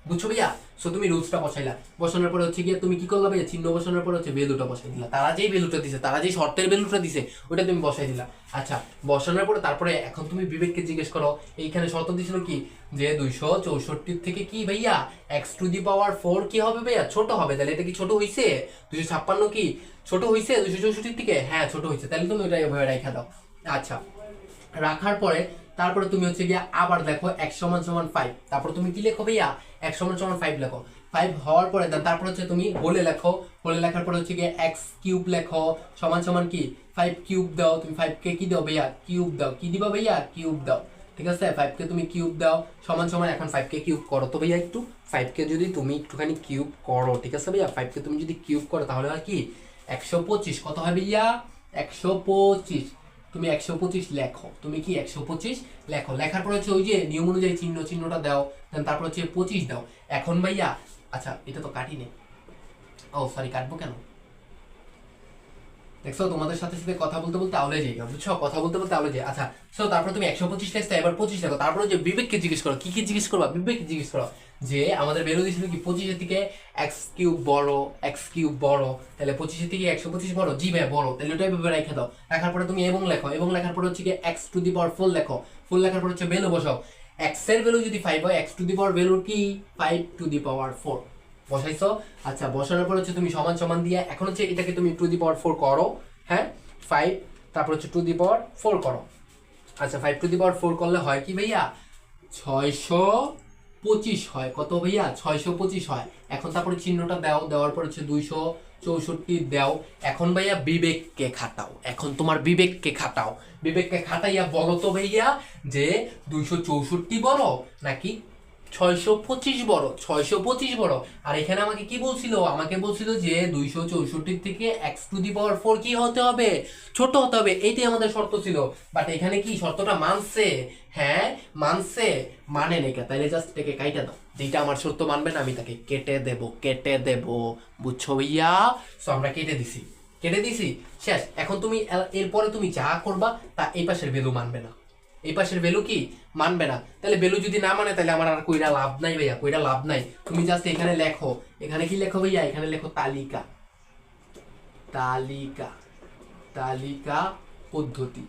বুঝছো ভাইয়া। সো তুমি রুলসটা বসাইলা, বসানোর পরে হচ্ছে গিয়ে তুমি কি করলা ভাইয়া, চিহ্ন বসানোর পর হচ্ছে ভ্যালুটা বসাই দিলা, তারা যেই ভ্যালুটা দিছে, তারা যেই শর্তের ভ্যালুটা দিছে ওটা তুমি বসাই দিলা। আচ্ছা, বসানোর পরে তারপরে এখন তুমি বিবেককে জিজ্ঞেস করো এইখানে শর্ত দিছিল কি যে 264 থেকে কি ভাইয়া x টু দি পাওয়ার 4 কি হবে ভাইয়া, ছোট হবে, তাহলে এটা কি ছোট হইছে, 256 কি ছোট হইছে 264 থেকে, হ্যাঁ ছোট হইছে, তাহলে তুমি ওটা এভাবে রাখা দাও। আচ্ছা, রাখার পরে তারপরে তুমি হচ্ছে গিয়ে আবার দেখো x সমান সমান 5, তারপর তুমি কি লেখো ভাইয়া x সমান সমান 5 লেখো, 5 হওয়ার পরে তারপর হচ্ছে তুমি হোলে লেখো, হোলে লেখার পরে হচ্ছে গিয়ে x কিউব লেখো সমান সমান কি 5 কিউব দাও, তুমি 5 কে কি দাও ভাইয়া কিউব দাও, কি দিবা ভাইয়া কিউব দাও, ঠিক ঠিক আছে 5কে তুমি কিউব দাও সমান সমান এখন 5কে কিউব করো তো ভাইয়া একটু 5কে যদি তুমি একটুখানি কিউব করো ঠিক আছে ভাইয়া 5কে তুমি যদি কিউব করো তাহলে হয় কি 125 কত হয় ভাইয়া 125 তুমি 125 লেখো তুমি কি 125 লেখো লেখার পর হচ্ছে ওই যে নিয়ম অনুযায়ী চিহ্নটা দাও দেন তারপর হচ্ছে 25 দাও এখন ভাইয়া আচ্ছা এটা তো কাটি নে ও সরি কাটবো কেন দেখছো তোমাদের সাথে সাথে কথা বলতে বলতে আউলে যাই বুঝছো কথা বলতে বলতে আউলে যাই আচ্ছা সো তারপর তুমি 125 লেখছো এবার 25 লেখো তারপরে যে বিবেককে জিজ্ঞেস করো কি জিজ্ঞেস করবা বিবেককে জিজ্ঞেস করো যে আমাদের ভ্যালু দিয়েছিল কি 25 এর থেকে x কিউব বড় x কিউব বড় তাহলে 25 এর থেকে 125 বড় জি ভাই বড় তাহলে ওটাই ভাবে রেখে দাও রাখার পরে তুমি এবং লেখো এবং লেখার পরে হচ্ছে কি x টু দি পাওয়ার 4 লেখো 4 লেখার পরে হচ্ছে ভ্যালু বসাও x এর ভ্যালু যদি 5 হয় x to the power value কি 5 টু দি পাওয়ার 4 বসাইছো আচ্ছা বসানোর পর হচ্ছে তুমি সমান সমান দিয়ে এখন হচ্ছে এটাকে তুমি টু দি পাওয়ার 4 করো হ্যাঁ 5 তারপর হচ্ছে টু দি পাওয়ার 4 করো আচ্ছা 5 টু দি পাওয়ার 4 করলে হয় কি ভাইয়া 625 হয় কত ভাইয়া 625 হয় এখন তারপরে চিহ্নটা দাও দেওয়ার পর হচ্ছে 264 দাও এখন ভাইয়া বিবেককে খাটাও এখন তোমার বিবেককে খাটাইয়া বলো তো ভাইয়া যে 264 বড় নাকি 625 বড় 625 বড় আর এখানে আমাকে কি বলছিল আমাকে বলছিল যে 264 থেকে x টু দি পাওয়ার 4 কি হতে হবে ছোট হতে হবে এইটাই আমাদের শর্ত ছিল বাট এখানে কি শর্তটা মানছে হ্যাঁ মানছে মানে নেই তাইলে জাস্ট এটাকে কাইটা দাও যেটা আমার শর্ত মানবে না আমি তাকে কেটে দেব বুঝছো ভাইয়া সো আমরা কেটে দিছি শেষ এখন তুমি এরপরে তুমি যা করবা তা এই পাশের ভ্যালু মানবে না এই পাশের ভ্যালু কি মানবে না তাহলে ভ্যালু যদি না মানে তাহলে আমার আর কইরা লাভ নাই ভাইয়া কইরা লাভ নাই তুমি জাস্ট এখানে লেখো এখানে কি লেখো ভাইয়া এখানে লেখো তালিকা পদ্ধতি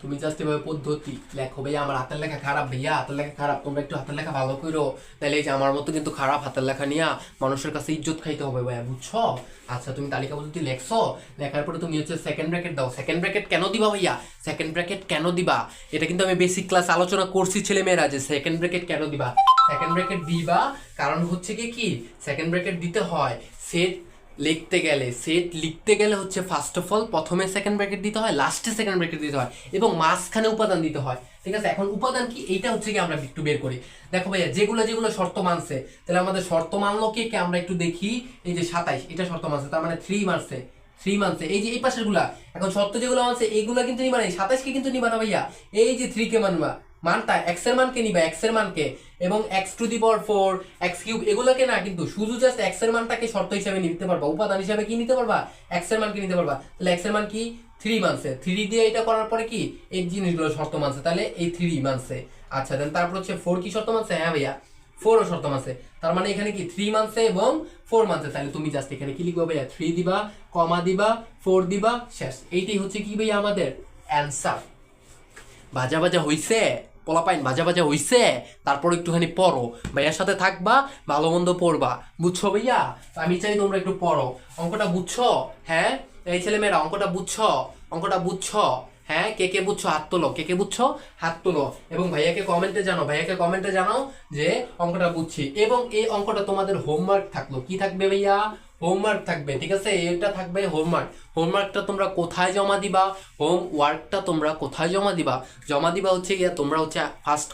তুমি জাস্ট এভাবে পদ্ধতি লেখো ভাইয়া আমার হাতের লেখা খারাপ ভাইয়া হাতের লেখা খারাপ তোমরা একটু হাতের লেখা ভালো করো তাহলে এই যে আমার মতো কিন্তু খারাপ হাতের লেখা নিয়ে মানুষের কাছে ইজ্জত খাইতে হবে ভাইয়া বুঝছো আচ্ছা তুমি তালিকা পদ্ধতি লেখছো লেখার পরে তুমি হচ্ছে সেকেন্ড ব্র্যাকেট দাও সেকেন্ড ব্র্যাকেট কেন দিবা ভাইয়া সেকেন্ড ব্র্যাকেট কেন দিবা এটা কিন্তু আমি বেসিক ক্লাস আলোচনা করছি ছেলেমেয়েরা যে সেকেন্ড ব্র্যাকেট কেন দিবা সেকেন্ড ব্র্যাকেট দিবা কারণ হচ্ছে কি সেকেন্ড ব্র্যাকেট দিতে হয় সেট লিখতে গেলে হচ্ছে ফার্স্ট অফ অল প্রথমে সেকেন্ড ব্র্যাকেট দিতে হয় লাস্টে সেকেন্ড ব্র্যাকেট দিতে হয় এবং মাঝখানে উপাদান দিতে হয় ঠিক আছে এখন উপাদান কি এইটা হচ্ছে কি আমরা একটু বের করি দেখো ভাইয়া যেগুলো শর্ত মানছে তাহলে আমাদের শর্ত মানলো কি আমরা একটু দেখি এই যে 27 এটা শর্ত মানছে তার মানে 3 মানছে এই যে এই পাশের গুলা এখন শর্ত যেগুলো মানছে এইগুলা কিন্তু নিবা না 27 কে কিন্তু নিবা না ভাইয়া এই যে 3 কে মানবা মানটা x এর মানকে নিবা x এর মানকে এবং x to the power 4 x cube এগুলোকে না কিন্তু শুধু জাস্ট x এর মানটাকে শর্ত হিসেবে নিতে পারবা উপাদান হিসেবে কি নিতে পারবা x এর মানকে নিতে পারবা তাহলে x এর মান কি 3 মানছে 3 দিয়ে এটা করার পরে কি এই জিনিসগুলো শর্ত মানছে তাহলে এই 3 মানছে আচ্ছা দেন তারপর হচ্ছে 4 কি শর্ত মানছে হ্যাঁ ভাইয়া 4 ও শর্ত মানছে তার মানে এখানে কি 3 মানছে এবং 4 মানছে তাহলে তুমি জাস্ট এখানে কি লিখবা ভাইয়া 3 দিবা কমা দিবা 4 দিবা শেষ এইটাই হচ্ছে কি ভাইয়া আমাদের অ্যানসার ভাজা হইছে পোলাপাইন ভাজা হইছে তারপর একটুখানি পড়ো ভাইয়ার সাথে থাকবা ভালো মন্দ পড়বা বুঝছো ভাইয়া আমি চাই তোমরা একটু পড়ো অঙ্কটা বুঝছো হ্যাঁ এই ছেলেমেয়েরা অঙ্কটা বুঝছো হ্যাঁ কে বুঝছো হাত তোলো কে বুঝছো হাত তোলো এবং ভাইয়াকে কমেন্টে জানাও যে অঙ্কটা বুঝছি এবং এই অঙ্কটা তোমাদের হোমওয়ার্ক থাকলো কি থাকবে ভাইয়া হোমওয়ার্ক থাকবে ঠিক আছে এটা থাকবে হোমওয়ার্কটা তোমরা কোথায় জমা দিবা হোমওয়ার্কটা তোমরা কোথায় জমা দিবা হচ্ছে গিয়া তোমরা হচ্ছে ফার্স্ট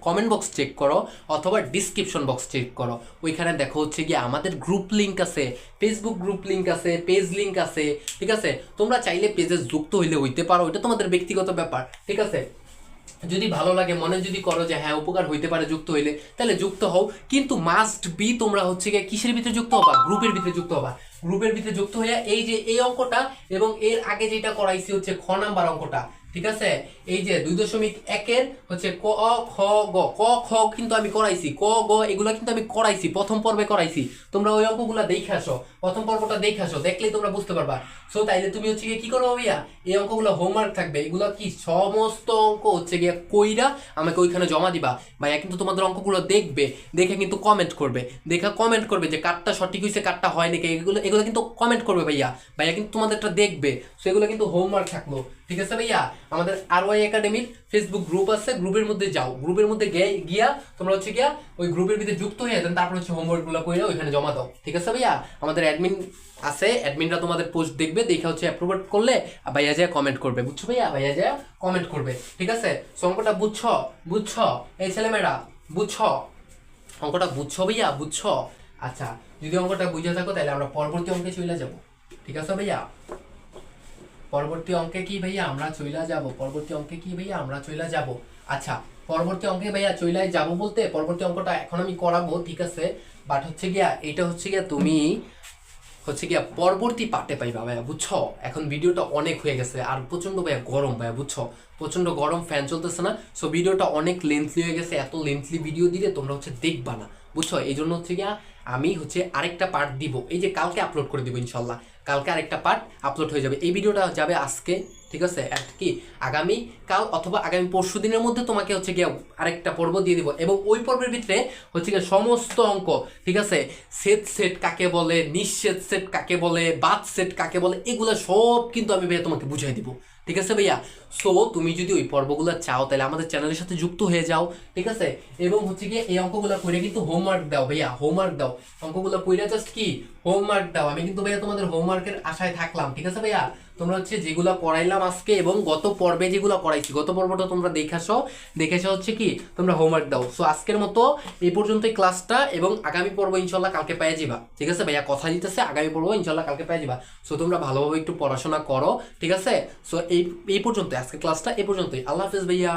কমেন্ট বক্স চেক করো অথবা ডিসক্রিপশন বক্স চেক করো ওইখানে দেখো হচ্ছে গিয়ে আমাদের গ্রুপ লিংক আছে ফেসবুক গ্রুপ লিংক আছে পেজ লিংক আছে ঠিক আছে তোমরা চাইলে পেজে যুক্ত হইতে পারো এটা তোমাদের ব্যক্তিগত ব্যাপার ঠিক আছে যদি ভালো লাগে মনে যদি করো যে হ্যাঁ উপকার হইতে পারে যুক্ত হইলে তাহলে যুক্ত হও কিন্তু মাস্ট বি তোমরা হচ্ছে গিয়ে কিসের ভিতরে যুক্ত হবা গ্রুপের ভিতরে যুক্ত হইয়া এই যে এই অঙ্কটা এবং এর আগে যেটা করাইছি হচ্ছে খ নাম্বার অঙ্কটা ঠিক আছে এই যে 2.1 হচ্ছে ক খ গ ক খ কিন্তু আমি করাইছি ক গ এগুলো কিন্তু আমি করাইছি প্রথম পর্বে করাইছি তোমরা ওই অঙ্কগুলো দেখে আসো প্রথম পর্বটা দেখে আসো দেখলেই তোমরা বুঝতে পারবা সো তাইলে তুমি হচ্ছে গিয়ে কি করো ভাইয়া এই অঙ্কগুলো হোমওয়ার্ক থাকবে এগুলো কি সমস্ত অঙ্ক হচ্ছে গিয়ে কইরা আমাকে ওইখানে জমা দিবা ভাইয়া কিন্তু তোমাদের অঙ্কগুলো দেখে কিন্তু কমেন্ট করবে যে কাটটা সঠিক হয়েছে কাটটা হয় নাকি এগুলো কিন্তু কমেন্ট করবে ভাইয়া কিন্তু তোমাদেরটা দেখবে সো এগুলো কিন্তু হোমওয়ার্ক থাকলো ঠিক আছে ভাইয়া? আমাদের RY একাডেমির ফেসবুক গ্রুপ আছে, গ্রুপের মধ্যে যাও, গ্রুপের মধ্যে গিয়া তোমরা হচ্ছে গিয়া ওই গ্রুপের ভিতরে যুক্ত হয়ে দেন, তারপর হচ্ছে হোমওয়ার্কগুলো করে ওইখানে জমা দাও। ঠিক আছে ভাইয়া? আমাদের অ্যাডমিন আছে, অ্যাডমিনরা তোমাদের পোস্ট দেখবে, দেখে হচ্ছে অ্যাপ্রুভ করলে ভাইয়া যায় কমেন্ট করবে, বুঝছো ভাইয়া? ভাইয়া যায় কমেন্ট করবে। ঠিক আছে? অঙ্কটা বুঝছো? বুঝছো এই ছেলেমেয়েরা? বুঝছো অঙ্কটা? বুঝছো ভাইয়া? বুঝছো? আচ্ছা, যদি অঙ্কটা বুঝে থাকো তাহলে আমরা পরবর্তী অঙ্কে চলে যাব। ঠিক আছে ভাইয়া? পরবর্তী অঙ্কে কি ভাইয়া আমরা চইলা যাব? পরবর্তী অঙ্কে কি ভাইয়া আমরা চইলা যাব? আচ্ছা, পরবর্তী অঙ্কে ভাইয়া চইলাই যাব বলতে পরবর্তী অঙ্কটা এখন আমি করাবো, ঠিক আছে? বাট হচ্ছে গিয়া এটা হচ্ছে গিয়া তুমি হচ্ছে গিয়া পরবর্তী পার্টে পাইবা ভাইয়া, বুঝছো? এখন ভিডিওটা অনেক হয়ে গেছে আর প্রচন্ড ভাইয়া গরম ভাইয়া, বুঝছো? প্রচন্ড গরম, ফ্যান চলতেছে না, সো ভিডিওটা অনেক লেন্থলি হয়ে গেছে। এত লেন্থলি ভিডিও দিলে তোমরা হচ্ছে দেখবা না, বুঝছো? এই জন্য হচ্ছে গিয়া আমি হচ্ছে আরেকটা পার্ট দিব, এই যে কালকে আপলোড করে দিব ইনশাল্লাহ। কালকে আরেকটা পার্ট আপলোড হয়ে যাবে, এই ভিডিওটা যাবে আজকে, ঠিক আছে? অ্যাট কি আগামী কাল অথবা আগামী পরশু দিনের মধ্যে তোমাকে হচ্ছে গিয়ে আরেকটা পর্ব দিয়ে দিব, এবং ওই পর্বের ভিতরে হচ্ছে গিয়ে সমস্ত অঙ্ক, ঠিক আছে? সেট সেট কাকে বলে, নিঃছেদ সেট কাকে বলে, বাদ সেট কাকে বলে, এগুলো সব কিন্তু আমি ভাইয়া তোমাকে বুঝাই দিব। ঠিক আছে ভাইয়া? সো তুমি যদি ওই পর্বগুলো চাও তাহলে আমাদের চ্যানেলের সাথে যুক্ত হয়ে যাও, ঠিক আছে? এবং হচ্ছে গিয়ে এই অঙ্কগুলো কইরা কিন্তু হোমওয়ার্ক দাও ভাইয়া, হোমওয়ার্ক দাও। অঙ্কগুলো কইরা জাস্ট কি হোমওয়ার্ক দাও। আমি কিন্তু ভাইয়া তোমাদের হোমওয়ার্কের আশায় থাকলাম, ঠিক আছে ভাইয়া? তোমরা হচ্ছে যেগুলো পড়াইলাম আজকে এবং গত পর্বে যেগুলো পড়াইছি, গত পর্বটা তোমরা দেখেছো হচ্ছে কি তোমরা হোমওয়ার্ক দাও। সো আজকের মতো এই পর্যন্তই ক্লাসটা, এবং আগামী পর্ব ইনশাল্লাহ কালকে পেয়ে যাবা। ঠিক আছে ভাইয়া? কথা দিতেছে আগামী পর্ব ইনশাল্লাহ কালকে পেয়ে যাবা। সো তোমরা ভালোভাবে একটু পড়াশোনা করো, ঠিক আছে? সো এই পর্যন্ত আজকে ক্লাসটা এই পর্যন্তই। আল্লাহ হাফেজ ভাইয়া।